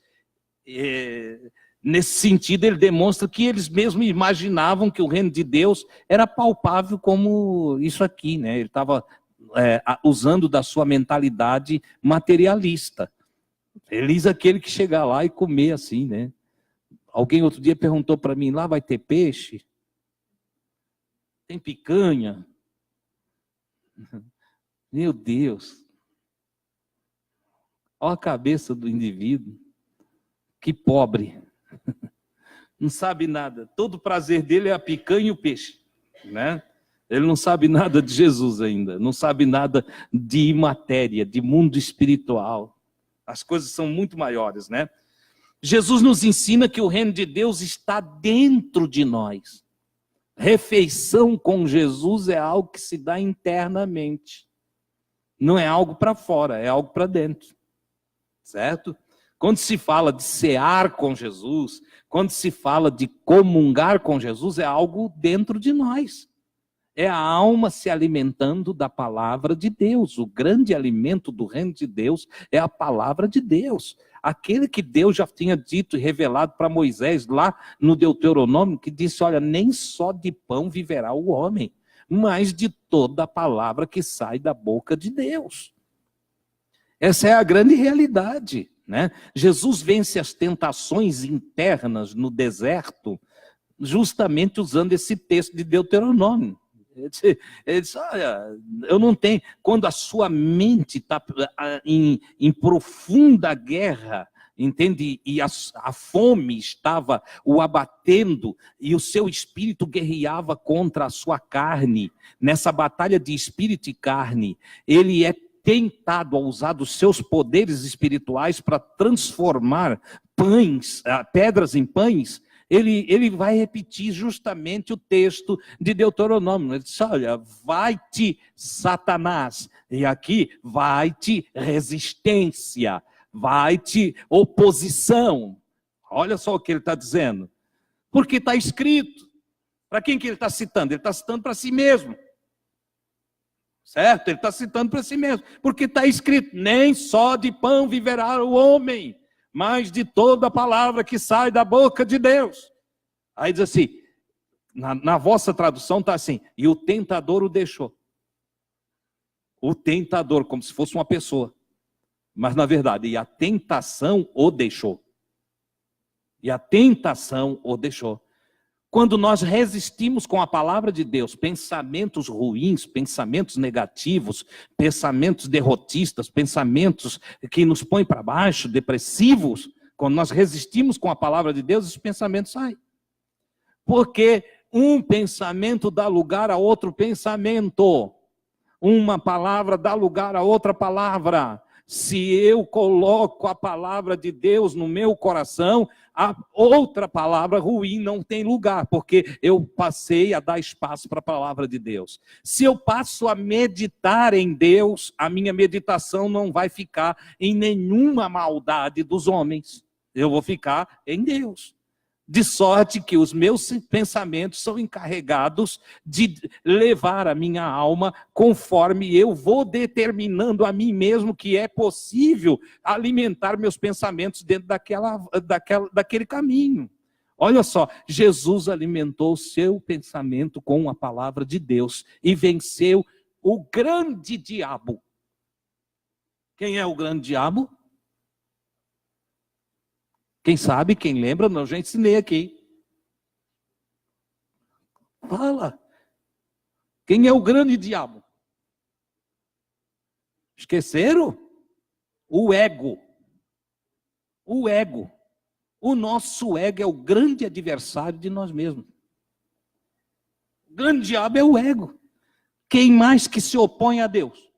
Nesse sentido, ele demonstra que eles mesmos imaginavam que o reino de Deus era palpável como isso aqui, né? Ele estava usando da sua mentalidade materialista. Feliz aquele que chegar lá e comer assim, né? Alguém outro dia perguntou para mim, lá vai ter peixe? Tem picanha? Meu Deus. Olha a cabeça do indivíduo. Que pobre. Não sabe nada. Todo o prazer dele é a picanha e o peixe, né? Ele não sabe nada de Jesus ainda. Não sabe nada de matéria, de mundo espiritual. As coisas são muito maiores, né? Jesus nos ensina que o reino de Deus está dentro de nós. Refeição com Jesus é algo que se dá internamente. Não é algo para fora, é algo para dentro. Certo? Quando se fala de cear com Jesus, quando se fala de comungar com Jesus, é algo dentro de nós. É a alma se alimentando da palavra de Deus. O grande alimento do reino de Deus é a palavra de Deus. Aquele que Deus já tinha dito e revelado para Moisés lá no Deuteronômio, que disse, olha, nem só de pão viverá o homem, mas de toda a palavra que sai da boca de Deus. Essa é a grande realidade, né? Jesus vence as tentações internas no deserto, justamente usando esse texto de Deuteronômio. Ele diz, olha, eu não tenho... Quando a sua mente está em profunda guerra, entende? E a fome estava o abatendo, e o seu espírito guerreava contra a sua carne. Nessa batalha de espírito e carne, ele é tentado a usar dos seus poderes espirituais para transformar pedras em pães. Ele vai repetir justamente o texto de Deuteronômio. Ele diz: olha, vai-te Satanás, e aqui vai-te resistência, vai-te oposição. Olha só o que ele está dizendo. Porque está escrito. Para quem que ele está citando? Ele está citando para si mesmo. Certo? Ele está citando para si mesmo. Porque está escrito: nem só de pão viverá o homem, mas de toda a palavra que sai da boca de Deus. Aí diz assim, na vossa tradução está assim: e o tentador o deixou. O tentador, como se fosse uma pessoa. Mas na verdade, e a tentação o deixou. E a tentação o deixou. Quando nós resistimos com a palavra de Deus, pensamentos ruins, pensamentos negativos, pensamentos derrotistas, pensamentos que nos põem para baixo, depressivos, quando nós resistimos com a palavra de Deus, esses pensamentos saem. Porque um pensamento dá lugar a outro pensamento. Uma palavra dá lugar a outra palavra. Se eu coloco a palavra de Deus no meu coração, a outra palavra ruim não tem lugar, porque eu passei a dar espaço para a palavra de Deus. Se eu passo a meditar em Deus, a minha meditação não vai ficar em nenhuma maldade dos homens. Eu vou ficar em Deus. De sorte que os meus pensamentos são encarregados de levar a minha alma conforme eu vou determinando a mim mesmo que é possível alimentar meus pensamentos dentro daquele caminho. Olha só, Jesus alimentou o seu pensamento com a palavra de Deus e venceu o grande diabo. Quem é o grande diabo? Quem sabe, quem lembra, eu já ensinei aqui. Fala. Quem é o grande diabo? Esqueceram? O ego. O ego. O nosso ego é o grande adversário de nós mesmos. O grande diabo é o ego. Quem mais que se opõe a Deus?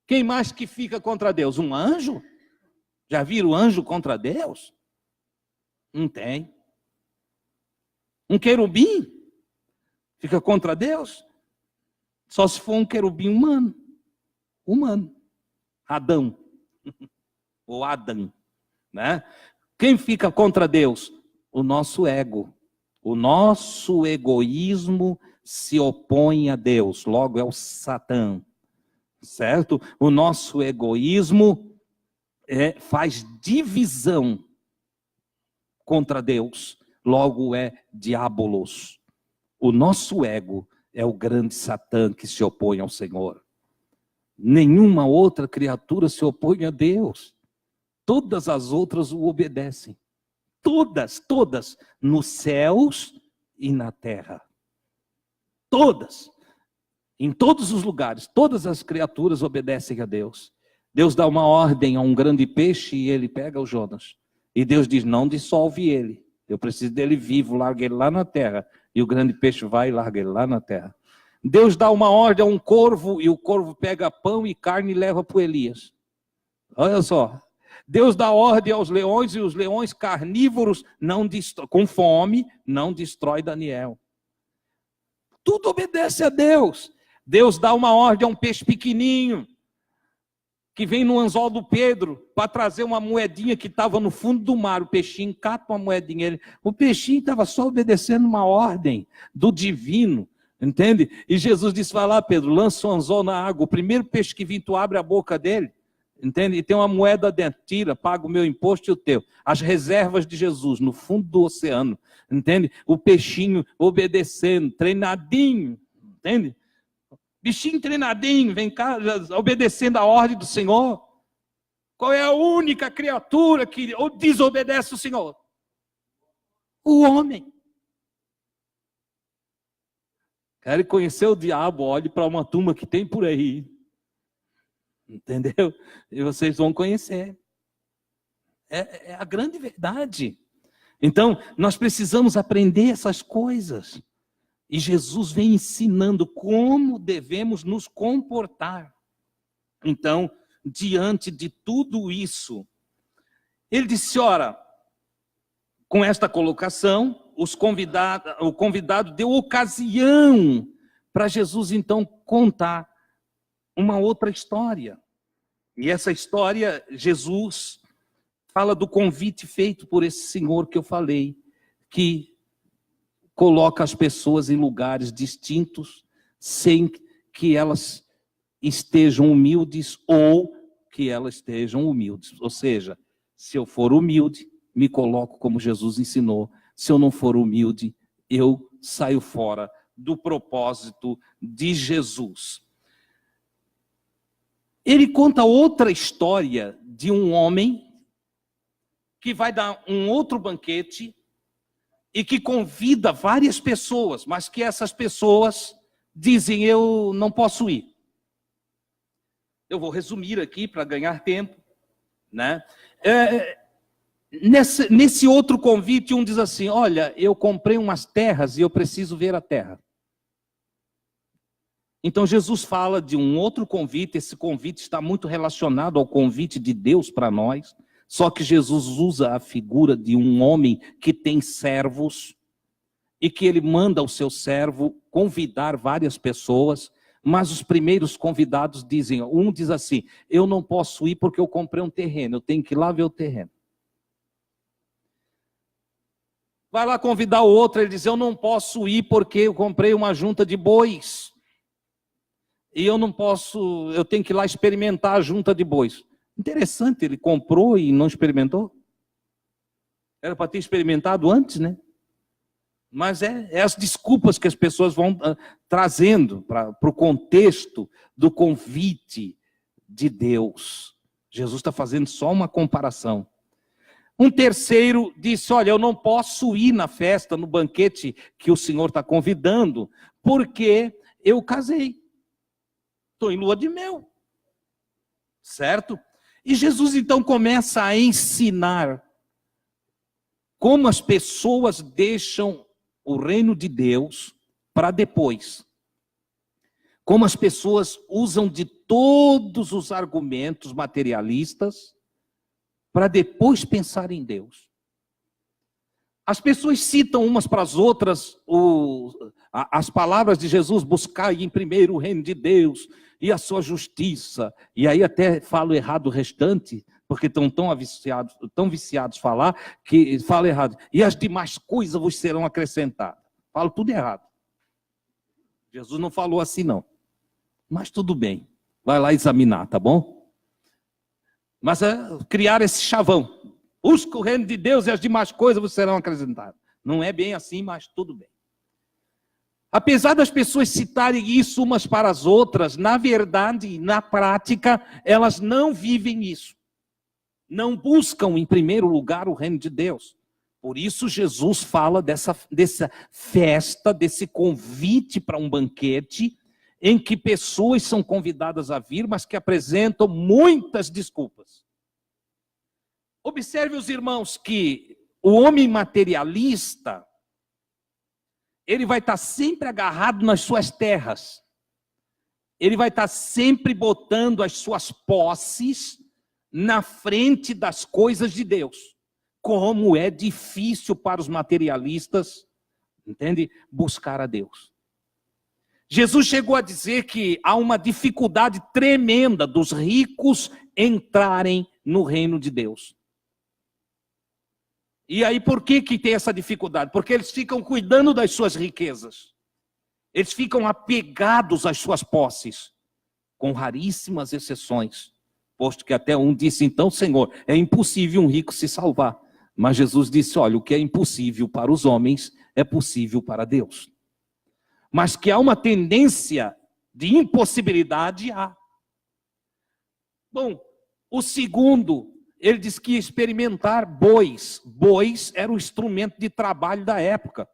Quem mais que fica contra Deus? Um anjo? Já viram anjo contra Deus? Não tem. Um querubim fica contra Deus? Só se for um querubim humano. Humano. Adão. Ou Adão. Né? Quem fica contra Deus? O nosso ego. O nosso egoísmo se opõe a Deus. Logo é o Satã. Certo? O nosso egoísmo faz divisão contra Deus, logo é diabolos. O nosso ego é o grande Satã que se opõe ao Senhor. Nenhuma outra criatura se opõe a Deus. Todas as outras o obedecem. Todas, nos céus e na terra. Todas. Em todos os lugares, todas as criaturas obedecem a Deus. Deus dá uma ordem a um grande peixe e ele pega o Jonas. E Deus diz: não dissolve ele. Eu preciso dele vivo, larga ele lá na terra. E o grande peixe vai e larga ele lá na terra. Deus dá uma ordem a um corvo e o corvo pega pão e carne e leva para o Elias. Olha só. Deus dá ordem aos leões e os leões carnívoros, com fome, não destrói Daniel. Tudo obedece a Deus. Deus dá uma ordem a um peixe pequenininho, que vem no anzol do Pedro, para trazer uma moedinha que estava no fundo do mar. O peixinho cata uma moedinha. O peixinho estava só obedecendo uma ordem do divino, entende? E Jesus disse: vai lá, Pedro, lança o anzol na água. O primeiro peixe que vir, tu abre a boca dele, entende? E tem uma moeda dentro, tira, paga o meu imposto e o teu. As reservas de Jesus no fundo do oceano, entende? O peixinho obedecendo, treinadinho, entende? Bichinho treinadinho, vem cá, obedecendo a ordem do Senhor. Qual é a única criatura que desobedece o Senhor? O homem. Quer conhecer o diabo? Olhe para uma turma que tem por aí. Entendeu? E vocês vão conhecer. É a grande verdade. Então, nós precisamos aprender essas coisas. E Jesus vem ensinando como devemos nos comportar. Então, diante de tudo isso, ele disse, ora, com esta colocação, o convidado deu ocasião para Jesus, então, contar uma outra história. E essa história, Jesus fala do convite feito por esse senhor que eu falei, que coloca as pessoas em lugares distintos, sem que elas estejam humildes ou que elas estejam humildes. Ou seja, se eu for humilde, me coloco como Jesus ensinou. Se eu não for humilde, eu saio fora do propósito de Jesus. Ele conta outra história de um homem que vai dar um outro banquete e que convida várias pessoas, mas que essas pessoas dizem, eu não posso ir. Eu vou resumir aqui para ganhar tempo, né? Nesse outro convite, um diz assim, olha, eu comprei umas terras e eu preciso ver a terra. Então Jesus fala de um outro convite, esse convite está muito relacionado ao convite de Deus para nós, só que Jesus usa a figura de um homem que tem servos e que ele manda o seu servo convidar várias pessoas, mas os primeiros convidados dizem, um diz assim, eu não posso ir porque eu comprei um terreno, eu tenho que ir lá ver o terreno. Vai lá convidar o outro, ele diz, eu não posso ir porque eu comprei uma junta de bois. E eu não posso, eu tenho que ir lá experimentar a junta de bois. Interessante, ele comprou e não experimentou. Era para ter experimentado antes, né? Mas é as desculpas que as pessoas vão trazendo para o contexto do convite de Deus. Jesus está fazendo só uma comparação. Um terceiro disse, olha, eu não posso ir na festa, no banquete que o Senhor está convidando, porque eu casei. Estou em lua de mel. Certo? E Jesus então começa a ensinar como as pessoas deixam o reino de Deus para depois. Como as pessoas usam de todos os argumentos materialistas para depois pensar em Deus. As pessoas citam umas para as outras as palavras de Jesus, buscar em primeiro o reino de Deus e a sua justiça. E aí até falo errado o restante, porque estão tão viciados a falar, que falo errado. E as demais coisas vos serão acrescentadas. Falo tudo errado. Jesus não falou assim não. Mas tudo bem. Vai lá examinar, tá bom? Mas criar esse chavão. Busca o reino de Deus e as demais coisas vos serão acrescentadas. Não é bem assim, mas tudo bem. Apesar das pessoas citarem isso umas para as outras, na verdade, na prática, elas não vivem isso. Não buscam em primeiro lugar o reino de Deus. Por isso Jesus fala dessa festa, desse convite para um banquete, em que pessoas são convidadas a vir, mas que apresentam muitas desculpas. Observe os irmãos que o homem materialista, ele vai estar sempre agarrado nas suas terras. Ele vai estar sempre botando as suas posses na frente das coisas de Deus. Como é difícil para os materialistas, entende? Buscar a Deus. Jesus chegou a dizer que há uma dificuldade tremenda dos ricos entrarem no reino de Deus. E aí por que tem essa dificuldade? Porque eles ficam cuidando das suas riquezas. Eles ficam apegados às suas posses, com raríssimas exceções. Posto que até um disse, então, Senhor, é impossível um rico se salvar. Mas Jesus disse, olha, o que é impossível para os homens é possível para Deus. Mas que há uma tendência de impossibilidade, há. Bom, o segundo, ele diz que ia experimentar bois. Bois era o instrumento de trabalho da época.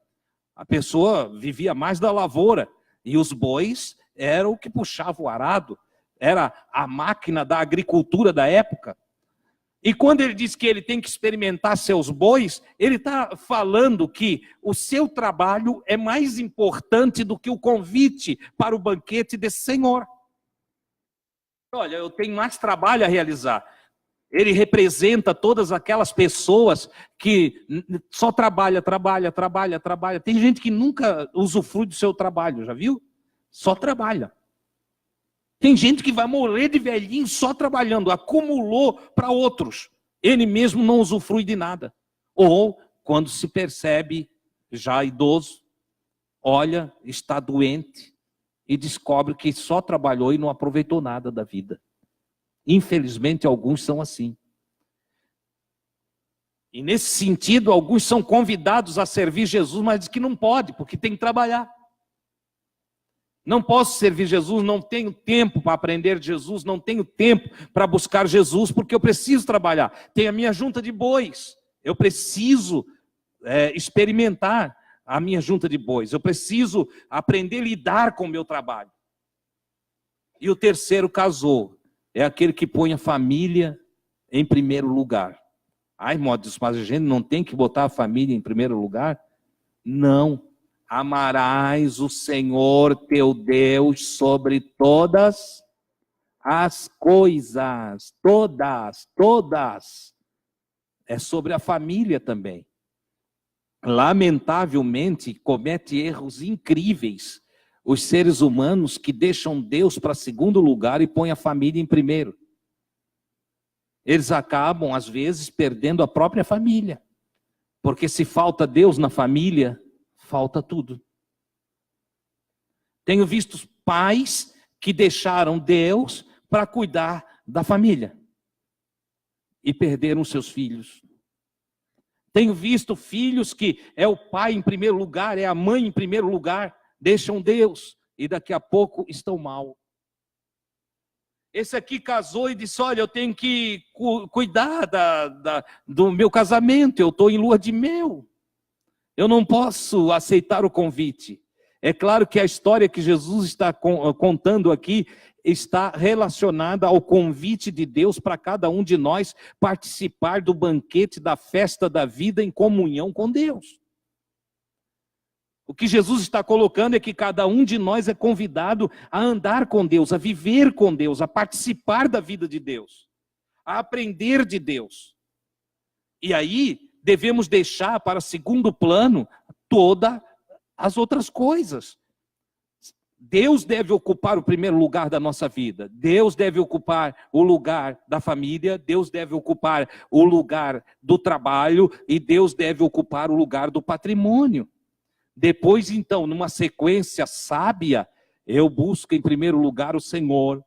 A pessoa vivia mais da lavoura. E os bois eram o que puxava o arado. Era a máquina da agricultura da época. E quando ele diz que ele tem que experimentar seus bois, ele está falando que o seu trabalho é mais importante do que o convite para o banquete desse Senhor. Olha, eu tenho mais trabalho a realizar. Ele representa todas aquelas pessoas que só trabalha. Tem gente que nunca usufrui do seu trabalho, já viu? Só trabalha. Tem gente que vai morrer de velhinho só trabalhando, acumulou para outros. Ele mesmo não usufrui de nada. Ou, quando se percebe já idoso, olha, está doente e descobre que só trabalhou e não aproveitou nada da vida. Infelizmente, alguns são assim. E nesse sentido, alguns são convidados a servir Jesus, mas diz que não pode, porque tem que trabalhar. Não posso servir Jesus, não tenho tempo para aprender de Jesus, não tenho tempo para buscar Jesus, porque eu preciso trabalhar. Tenho a minha junta de bois, eu preciso experimentar a minha junta de bois, eu preciso aprender a lidar com o meu trabalho. E o terceiro casou, é aquele que põe a família em primeiro lugar. Ai, modos, mas a gente não tem que botar a família em primeiro lugar? Não. Amarás o Senhor teu Deus sobre todas as coisas, todas. É sobre a família também. Lamentavelmente, comete erros incríveis os seres humanos que deixam Deus para segundo lugar e põem a família em primeiro. Eles acabam, às vezes, perdendo a própria família. Porque se falta Deus na família, falta tudo. Tenho visto pais que deixaram Deus para cuidar da família e perderam seus filhos. Tenho visto filhos que é o pai em primeiro lugar, é a mãe em primeiro lugar, deixam Deus e daqui a pouco estão mal. Esse aqui casou e disse, olha, eu tenho que cuidar do meu casamento, eu estou em lua de mel. Eu não posso aceitar o convite. É claro que a história que Jesus está contando aqui está relacionada ao convite de Deus para cada um de nós participar do banquete da festa da vida em comunhão com Deus. O que Jesus está colocando é que cada um de nós é convidado a andar com Deus, a viver com Deus, a participar da vida de Deus, a aprender de Deus. E aí devemos deixar para segundo plano todas as outras coisas. Deus deve ocupar o primeiro lugar da nossa vida. Deus deve ocupar o lugar da família, Deus deve ocupar o lugar do trabalho e Deus deve ocupar o lugar do patrimônio. Depois, então, numa sequência sábia, eu busco em primeiro lugar o Senhor,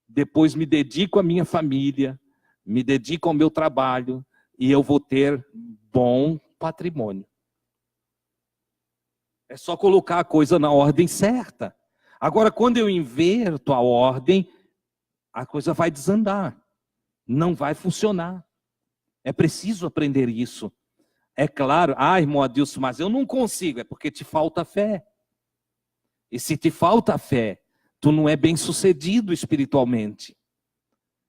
depois me dedico à minha família, me dedico ao meu trabalho e eu vou ter bom patrimônio. É só colocar a coisa na ordem certa. Agora, quando eu inverto a ordem, a coisa vai desandar. Não vai funcionar. É preciso aprender isso. É claro, irmão Adilson, mas eu não consigo. É porque te falta fé. E se te falta fé, tu não é bem sucedido espiritualmente.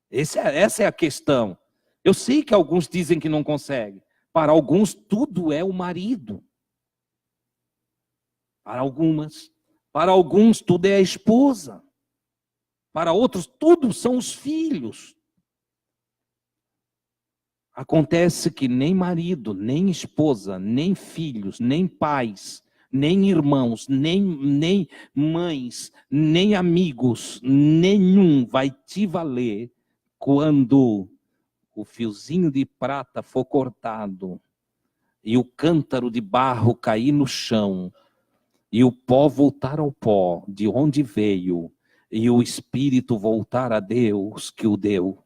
Essa é a questão. Eu sei que alguns dizem que não conseguem. Para alguns, tudo é o marido. Para alguns, tudo é a esposa. Para outros, tudo são os filhos. Acontece que nem marido, nem esposa, nem filhos, nem pais, nem irmãos, nem mães, nem amigos, nenhum vai te valer quando o fiozinho de prata for cortado e o cântaro de barro cair no chão e o pó voltar ao pó de onde veio e o espírito voltar a Deus que o deu.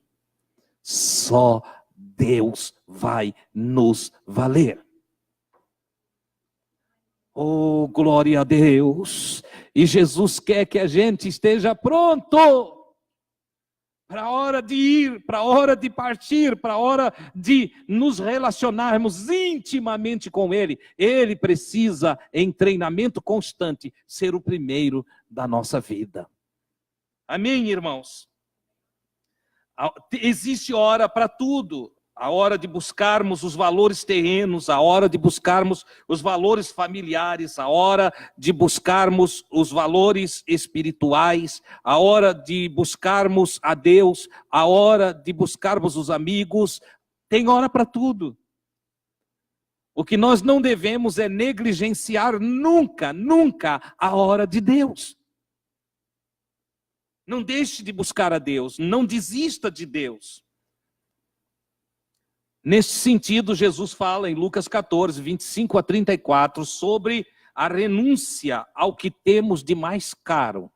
Só Deus vai nos valer. Oh, glória a Deus! E Jesus quer que a gente esteja pronto para a hora de ir, para a hora de partir, para a hora de nos relacionarmos intimamente com Ele. Ele precisa, em treinamento constante, ser o primeiro da nossa vida. Amém, irmãos? Existe hora para tudo. a hora de buscarmos os valores terrenos, a hora de buscarmos os valores familiares, a hora de buscarmos os valores espirituais, a hora de buscarmos a Deus, a hora de buscarmos os amigos. Tem hora para tudo. O que nós não devemos é negligenciar nunca, nunca a hora de Deus. Não deixe de buscar a Deus, não desista de Deus. Nesse sentido, Jesus fala em Lucas 14, 25 a 34, sobre a renúncia ao que temos de mais caro.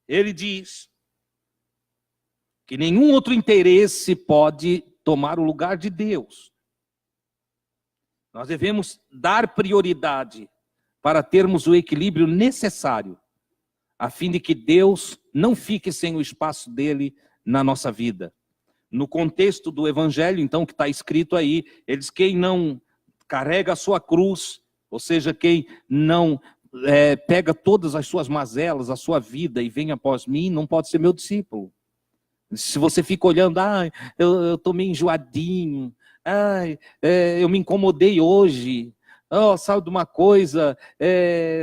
Ele diz que nenhum outro interesse pode tomar o lugar de Deus. Nós devemos dar prioridade para termos o equilíbrio necessário, a fim de que Deus não fique sem o espaço dele na nossa vida. No contexto do evangelho, então, que está escrito aí, ele diz: quem não carrega a sua cruz, ou seja, quem não pega todas as suas mazelas, a sua vida e vem após mim, não pode ser meu discípulo. Se você fica olhando, eu estou meio enjoadinho, eu me incomodei hoje, sabe de uma coisa,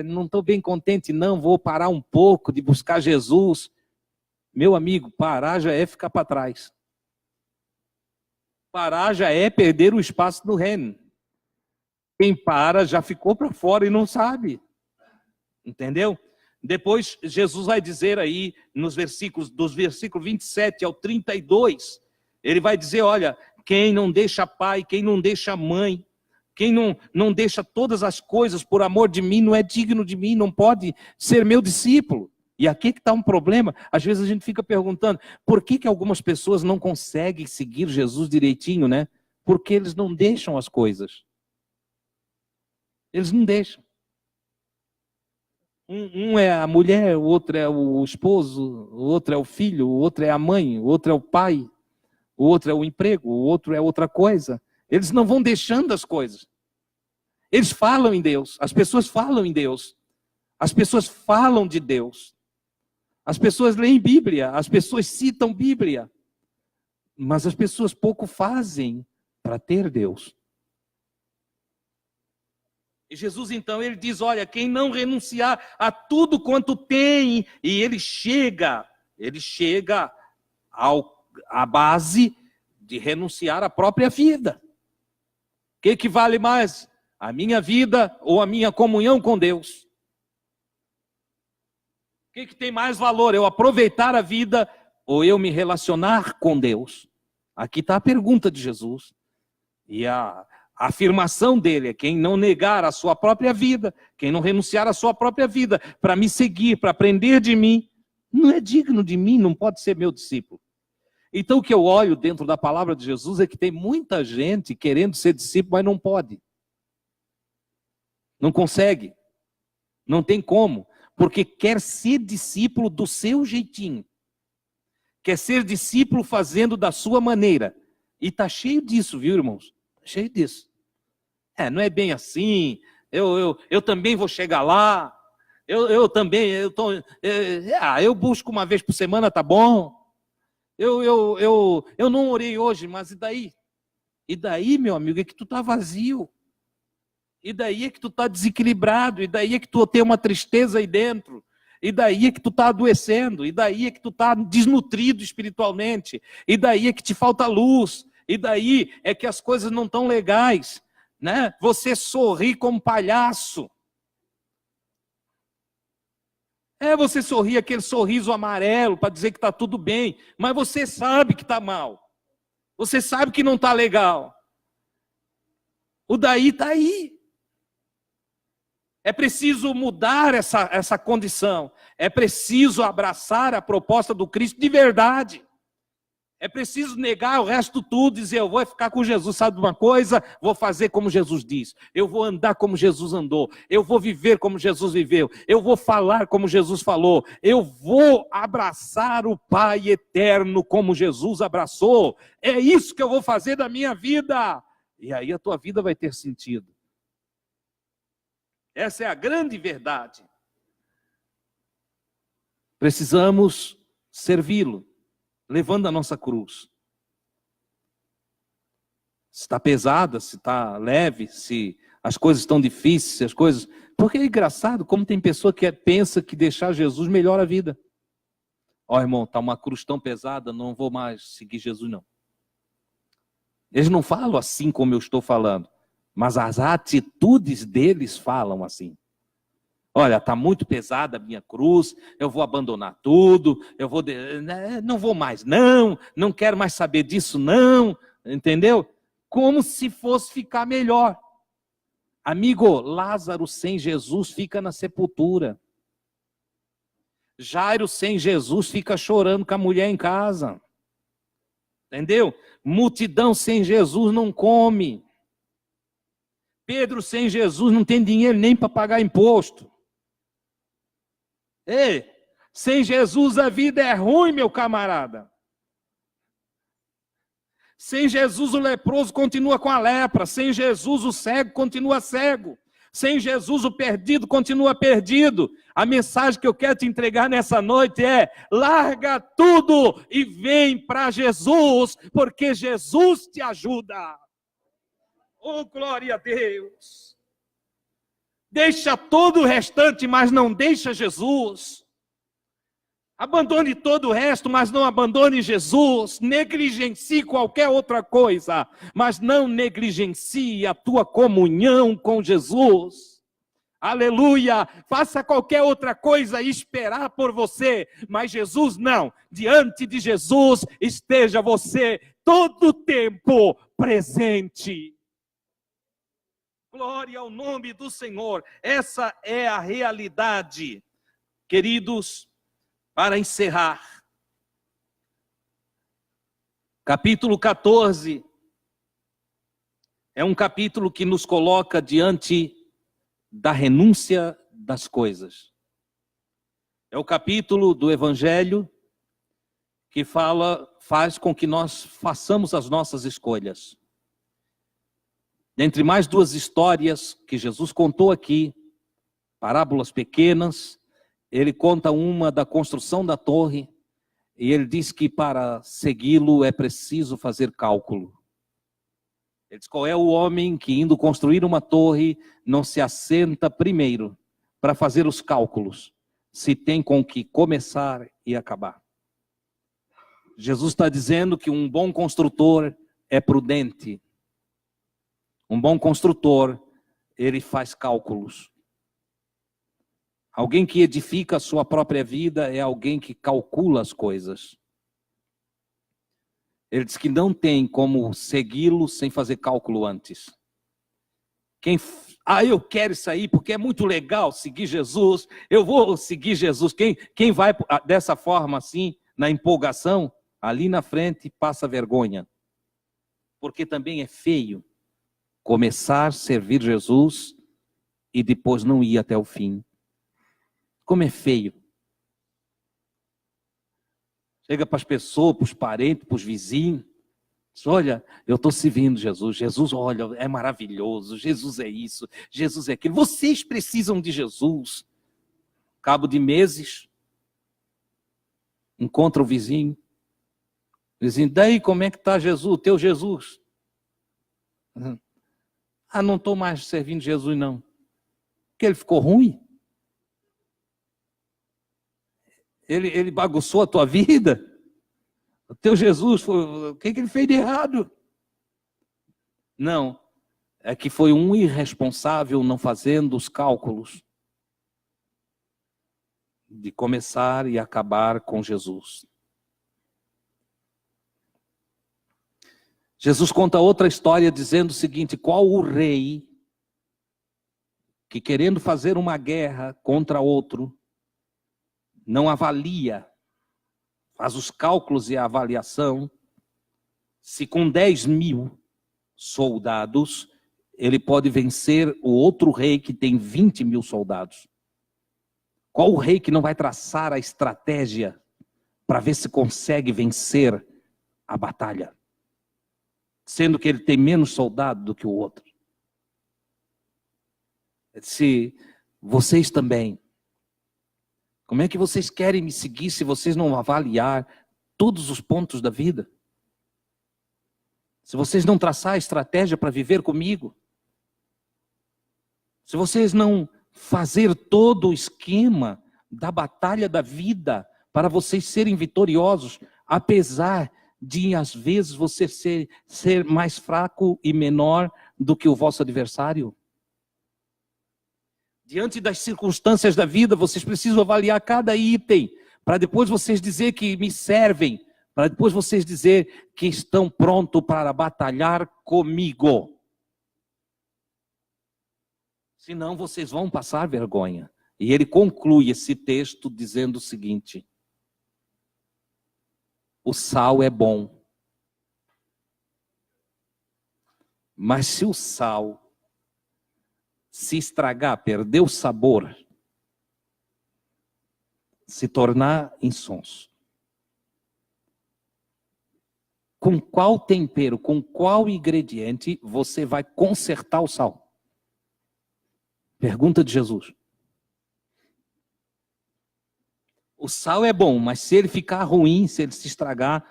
não estou bem contente não, vou parar um pouco de buscar Jesus. Meu amigo, parar já é ficar para trás. Parar já é perder o espaço no reino. Quem para já ficou para fora e não sabe. Entendeu? Depois Jesus vai dizer aí, dos versículos 27 ao 32, ele vai dizer, olha, quem não deixa pai, quem não deixa mãe, quem não deixa todas as coisas por amor de mim, não é digno de mim, não pode ser meu discípulo. E aqui está um problema. Às vezes a gente fica perguntando, por que algumas pessoas não conseguem seguir Jesus direitinho, né? Porque eles não deixam as coisas. Eles não deixam. Um é a mulher, o outro é o esposo, o outro é o filho, o outro é a mãe, o outro é o pai, o outro é o emprego, o outro é outra coisa. Eles não vão deixando as coisas. Eles falam em Deus, as pessoas falam em Deus, as pessoas falam de Deus. As pessoas leem Bíblia, as pessoas citam Bíblia, mas as pessoas pouco fazem para ter Deus. E Jesus então, ele diz, olha, quem não renunciar a tudo quanto tem, e ele chega à base de renunciar à própria vida. O que vale mais? A minha vida ou a minha comunhão com Deus? O que tem mais valor? Eu aproveitar a vida ou eu me relacionar com Deus? Aqui está a pergunta de Jesus. E a afirmação dele é: quem não negar a sua própria vida, quem não renunciar à sua própria vida, para me seguir, para aprender de mim, não é digno de mim, não pode ser meu discípulo. Então o que eu olho dentro da palavra de Jesus é que tem muita gente querendo ser discípulo, mas não pode. Não consegue. Não tem como. Porque quer ser discípulo do seu jeitinho. Quer ser discípulo fazendo da sua maneira. E está cheio disso, viu, irmãos? Está cheio disso. Não é bem assim. Eu também vou chegar lá. Eu busco uma vez por semana, tá bom. Eu não orei hoje, mas e daí? E daí, meu amigo, é que tu está vazio. E daí é que tu está desequilibrado, e daí é que tu tem uma tristeza aí dentro, e daí é que tu está adoecendo, e daí é que tu está desnutrido espiritualmente, e daí é que te falta luz, e daí é que as coisas não estão legais, né? Você sorri como palhaço. Você sorri aquele sorriso amarelo para dizer que está tudo bem, mas você sabe que está mal. Você sabe que não está legal. O daí está aí. É preciso mudar essa condição. É preciso abraçar a proposta do Cristo de verdade. É preciso negar o resto tudo, dizer, eu vou ficar com Jesus, sabe de uma coisa? Vou fazer como Jesus diz. Eu vou andar como Jesus andou. Eu vou viver como Jesus viveu. Eu vou falar como Jesus falou. Eu vou abraçar o Pai eterno como Jesus abraçou. É isso que eu vou fazer da minha vida. E aí a tua vida vai ter sentido. Essa é a grande verdade. Precisamos servi-lo. levando a nossa cruz. Se está pesada, se está leve, se as coisas estão difíceis, se as coisas... Porque é engraçado como tem pessoa que pensa que deixar Jesus melhora a vida. Ó, irmão, está uma cruz tão pesada, não vou mais seguir Jesus, não. Eles não falam assim como eu estou falando, mas as atitudes deles falam assim. Olha, está muito pesada a minha cruz, eu vou abandonar tudo, não vou mais, não quero mais saber disso, não, entendeu? Como se fosse ficar melhor. Amigo, Lázaro sem Jesus fica na sepultura. Jairo sem Jesus fica chorando com a mulher em casa. Entendeu? Multidão sem Jesus não come. Pedro sem Jesus não tem dinheiro nem para pagar imposto. Ei, sem Jesus a vida é ruim, meu camarada. Sem Jesus o leproso continua com a lepra. Sem Jesus o cego continua cego. Sem Jesus o perdido continua perdido. A mensagem que eu quero te entregar nessa noite é: larga tudo e vem para Jesus, porque Jesus te ajuda. Oh, glória a Deus. Deixa todo o restante, mas não deixa Jesus. Abandone todo o resto, mas não abandone Jesus. Negligencie qualquer outra coisa, mas não negligencie a tua comunhão com Jesus. Aleluia! Faça qualquer outra coisa e esperar por você, mas Jesus não. Diante de Jesus esteja você todo o tempo presente. Glória ao nome do Senhor. Essa é a realidade. Queridos, para encerrar, capítulo 14 é um capítulo que nos coloca diante da renúncia das coisas. É o capítulo do Evangelho que faz com que nós façamos as nossas escolhas. Dentre mais duas histórias que Jesus contou aqui, parábolas pequenas, ele conta uma da construção da torre, e ele diz que para segui-lo é preciso fazer cálculo. Ele diz: qual é o homem que, indo construir uma torre, não se assenta primeiro para fazer os cálculos, se tem com que começar e acabar. Jesus está dizendo que um bom construtor é prudente. Um bom construtor, ele faz cálculos. Alguém que edifica a sua própria vida é alguém que calcula as coisas. Ele diz que não tem como segui-lo sem fazer cálculo antes. Eu quero isso aí porque é muito legal seguir Jesus, eu vou seguir Jesus. Quem vai dessa forma assim, na empolgação, ali na frente passa vergonha. Porque também é feio começar a servir Jesus e depois não ir até o fim. Como é feio. Chega para as pessoas, para os parentes, para os vizinhos. Diz: olha, eu estou servindo Jesus. Jesus, olha, é maravilhoso. Jesus é isso, Jesus é aquilo. Vocês precisam de Jesus. Cabo de meses, encontra o vizinho. Vizinho: daí como é que está Jesus, o teu Jesus? Ah, não estou mais servindo Jesus não. Porque ele ficou ruim? Ele bagunçou a tua vida? O teu Jesus, o que ele fez de errado? Não, é que foi um irresponsável não fazendo os cálculos de começar e acabar com Jesus. Jesus conta outra história dizendo o seguinte: qual o rei que, querendo fazer uma guerra contra outro, não avalia, faz os cálculos e a avaliação, se com 10.000 soldados ele pode vencer o outro rei que tem 20.000 soldados? Qual o rei que não vai traçar a estratégia para ver se consegue vencer a batalha, sendo que ele tem menos soldado do que o outro? Se vocês também, como é que vocês querem me seguir se vocês não avaliar todos os pontos da vida, se vocês não traçar a estratégia para viver comigo, se vocês não fazer todo o esquema da batalha da vida para vocês serem vitoriosos, apesar de, às vezes, você ser mais fraco e menor do que o vosso adversário. Diante das circunstâncias da vida, vocês precisam avaliar cada item, para depois vocês dizer que me servem, para depois vocês dizer que estão prontos para batalhar comigo. Senão vocês vão passar vergonha. E ele conclui esse texto dizendo o seguinte: o sal é bom, mas se o sal se estragar, perder o sabor, se tornar insonso, com qual tempero, com qual ingrediente você vai consertar o sal? Pergunta de Jesus. O sal é bom, mas se ele ficar ruim, se ele se estragar,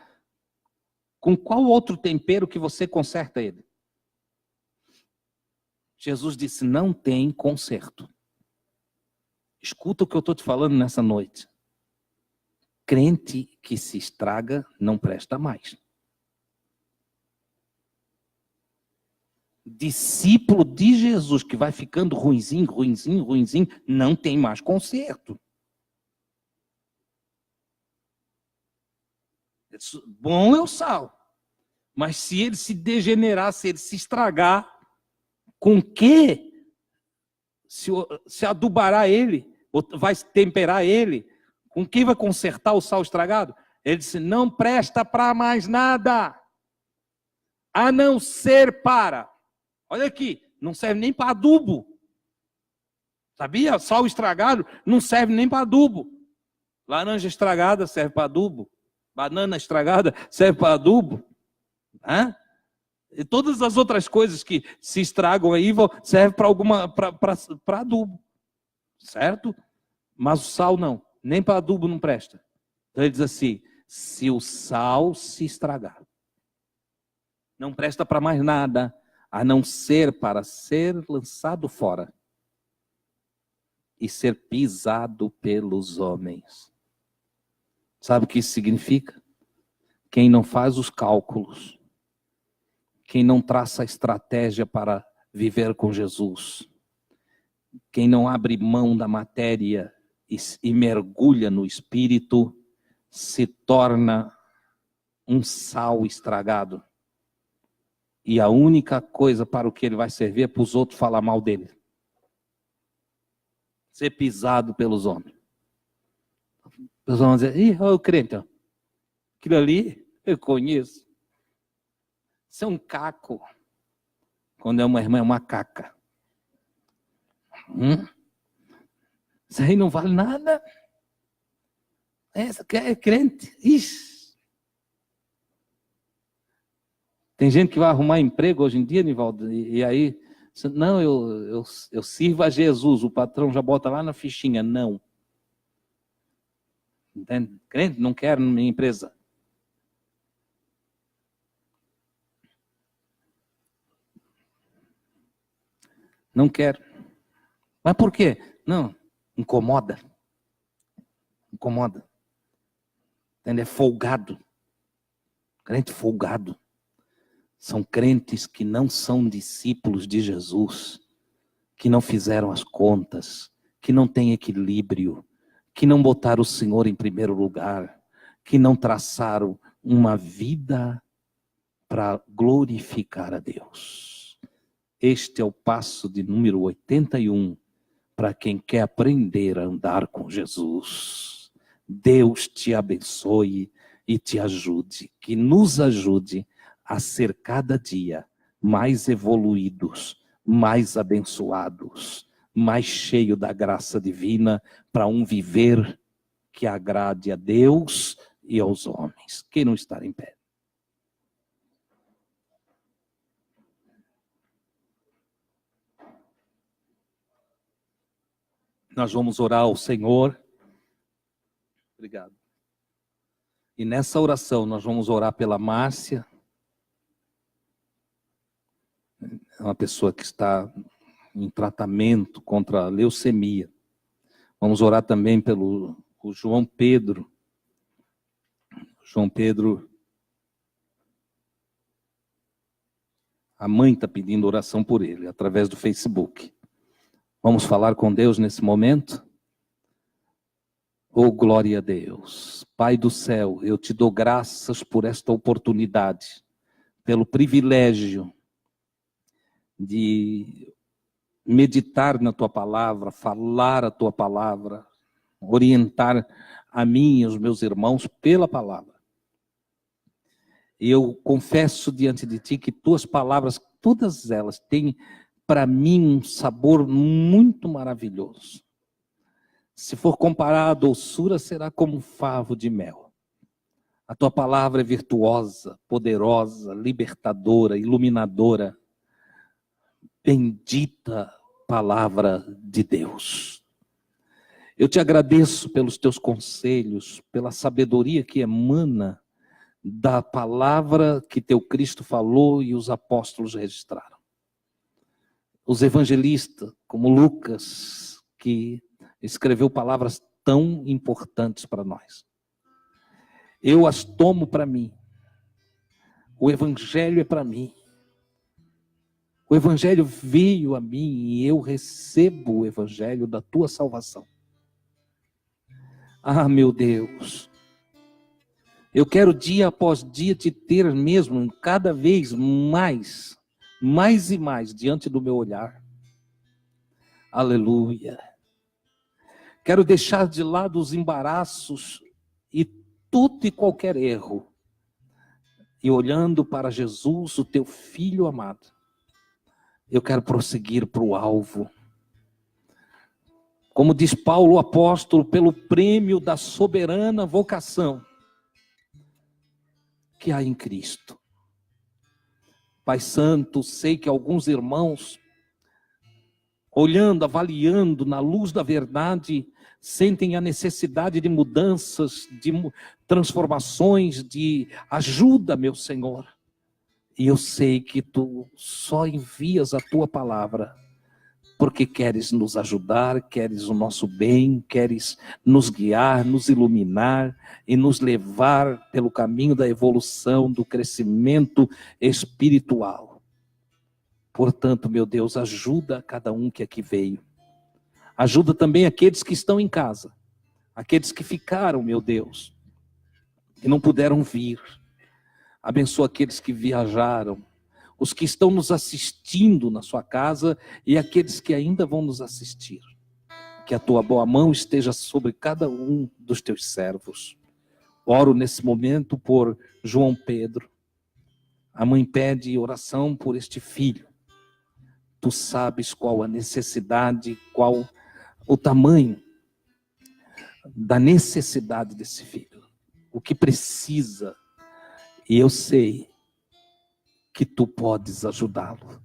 com qual outro tempero que você conserta ele? Jesus disse, não tem conserto. Escuta o que eu estou te falando nessa noite. Crente que se estraga não presta mais. Discípulo de Jesus que vai ficando ruinzinho, não tem mais conserto. Bom é o sal, mas se ele se degenerar, se ele se estragar, com que se adubará ele, ou vai temperar ele, com que vai consertar o sal estragado? Ele disse, não presta para mais nada, a não ser para, olha aqui, não serve nem para adubo, sabia? Sal estragado não serve nem para adubo, laranja estragada serve para adubo, banana estragada serve para adubo, né? E todas as outras coisas que se estragam aí servem para adubo, certo? Mas o sal não, nem para adubo não presta. Então ele diz assim, se o sal se estragar, não presta para mais nada, a não ser para ser lançado fora e ser pisado pelos homens. Sabe o que isso significa? Quem não faz os cálculos, quem não traça a estratégia para viver com Jesus, quem não abre mão da matéria e mergulha no Espírito, se torna um sal estragado. E a única coisa para o que ele vai servir é para os outros falar mal dele. Ser pisado pelos homens. As pessoas vão dizer, ih, olha o crente, ó. Aquilo ali eu conheço. Isso é um caco. Quando é uma irmã, é uma caca. Isso aí não vale nada. Essa que é crente. Ixi. Tem gente que vai arrumar emprego hoje em dia, Nivaldo, e aí, não, eu sirvo a Jesus, o patrão já bota lá na fichinha, não. Entende? Crente, não quero na minha empresa. Não quero. Mas por quê? Não, incomoda. Incomoda. Entende? É folgado. Crente folgado. São crentes que não são discípulos de Jesus, que não fizeram as contas, que não têm equilíbrio, que não botaram o Senhor em primeiro lugar, que não traçaram uma vida para glorificar a Deus. Este é o passo de número 81 para quem quer aprender a andar com Jesus. Deus te abençoe e te ajude, que nos ajude a ser cada dia mais evoluídos, mais abençoados, mais cheio da graça divina para um viver que agrade a Deus e aos homens. Quem não está em pé? Nós vamos orar ao Senhor. Obrigado. E nessa oração nós vamos orar pela Márcia, uma pessoa que está em tratamento contra a leucemia. Vamos orar também pelo João Pedro. João Pedro, a mãe está pedindo oração por ele, através do Facebook. Vamos falar com Deus nesse momento? Oh, glória a Deus. Pai do céu, eu te dou graças por esta oportunidade, pelo privilégio de meditar na tua palavra, falar a tua palavra, orientar a mim e os meus irmãos pela palavra. E eu confesso diante de ti que tuas palavras, todas elas, têm para mim um sabor muito maravilhoso. Se for comparar a doçura, será como um favo de mel. A tua palavra é virtuosa, poderosa, libertadora, iluminadora. Bendita palavra de Deus. Eu te agradeço pelos teus conselhos, pela sabedoria que emana da palavra que teu Cristo falou e os apóstolos registraram. Os evangelistas, como Lucas, que escreveu palavras tão importantes para nós. Eu as tomo para mim. O evangelho é para mim. O evangelho veio a mim e eu recebo o evangelho da tua salvação. Ah, meu Deus. Eu quero dia após dia te ter mesmo cada vez mais e mais diante do meu olhar. Aleluia. Quero deixar de lado os embaraços e todo e qualquer erro. E olhando para Jesus, o teu Filho amado, eu quero prosseguir para o alvo. Como diz Paulo, o apóstolo, pelo prêmio da soberana vocação que há em Cristo. Pai Santo, sei que alguns irmãos, olhando, avaliando na luz da verdade, sentem a necessidade de mudanças, de transformações, de ajuda, meu Senhor. E eu sei que tu só envias a tua palavra, porque queres nos ajudar, queres o nosso bem, queres nos guiar, nos iluminar e nos levar pelo caminho da evolução, do crescimento espiritual. Portanto, meu Deus, ajuda cada um que aqui veio. Ajuda também aqueles que estão em casa, aqueles que ficaram, meu Deus, que não puderam vir. Abençoa aqueles que viajaram, os que estão nos assistindo na sua casa e aqueles que ainda vão nos assistir. Que a tua boa mão esteja sobre cada um dos teus servos. Oro nesse momento por João Pedro. A mãe pede oração por este filho. Tu sabes qual a necessidade, qual o tamanho da necessidade desse filho. O que precisa. E eu sei que tu podes ajudá-lo.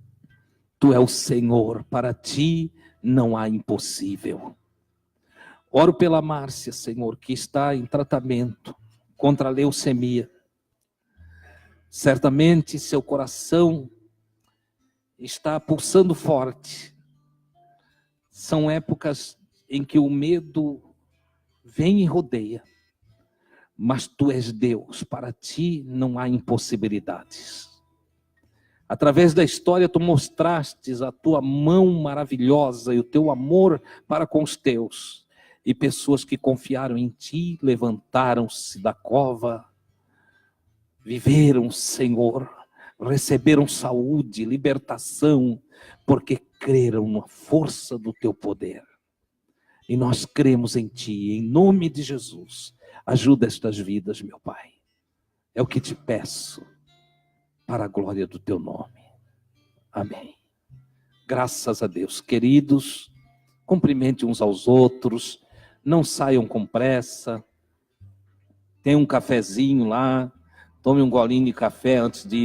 Tu és o Senhor, para ti não há impossível. Oro pela Márcia, Senhor, que está em tratamento contra a leucemia. Certamente seu coração está pulsando forte. São épocas em que o medo vem e rodeia. Mas tu és Deus, para ti não há impossibilidades. Através da história tu mostrastes a tua mão maravilhosa e o teu amor para com os teus. E pessoas que confiaram em ti, levantaram-se da cova, viveram, Senhor, receberam saúde, libertação, porque creram na força do teu poder. E nós cremos em ti, em nome de Jesus. Ajuda estas vidas, meu Pai. É o que te peço, para a glória do teu nome. Amém. Graças a Deus. Queridos, cumprimente uns aos outros, não saiam com pressa. Tem um cafezinho lá, tome um golinho de café antes de ir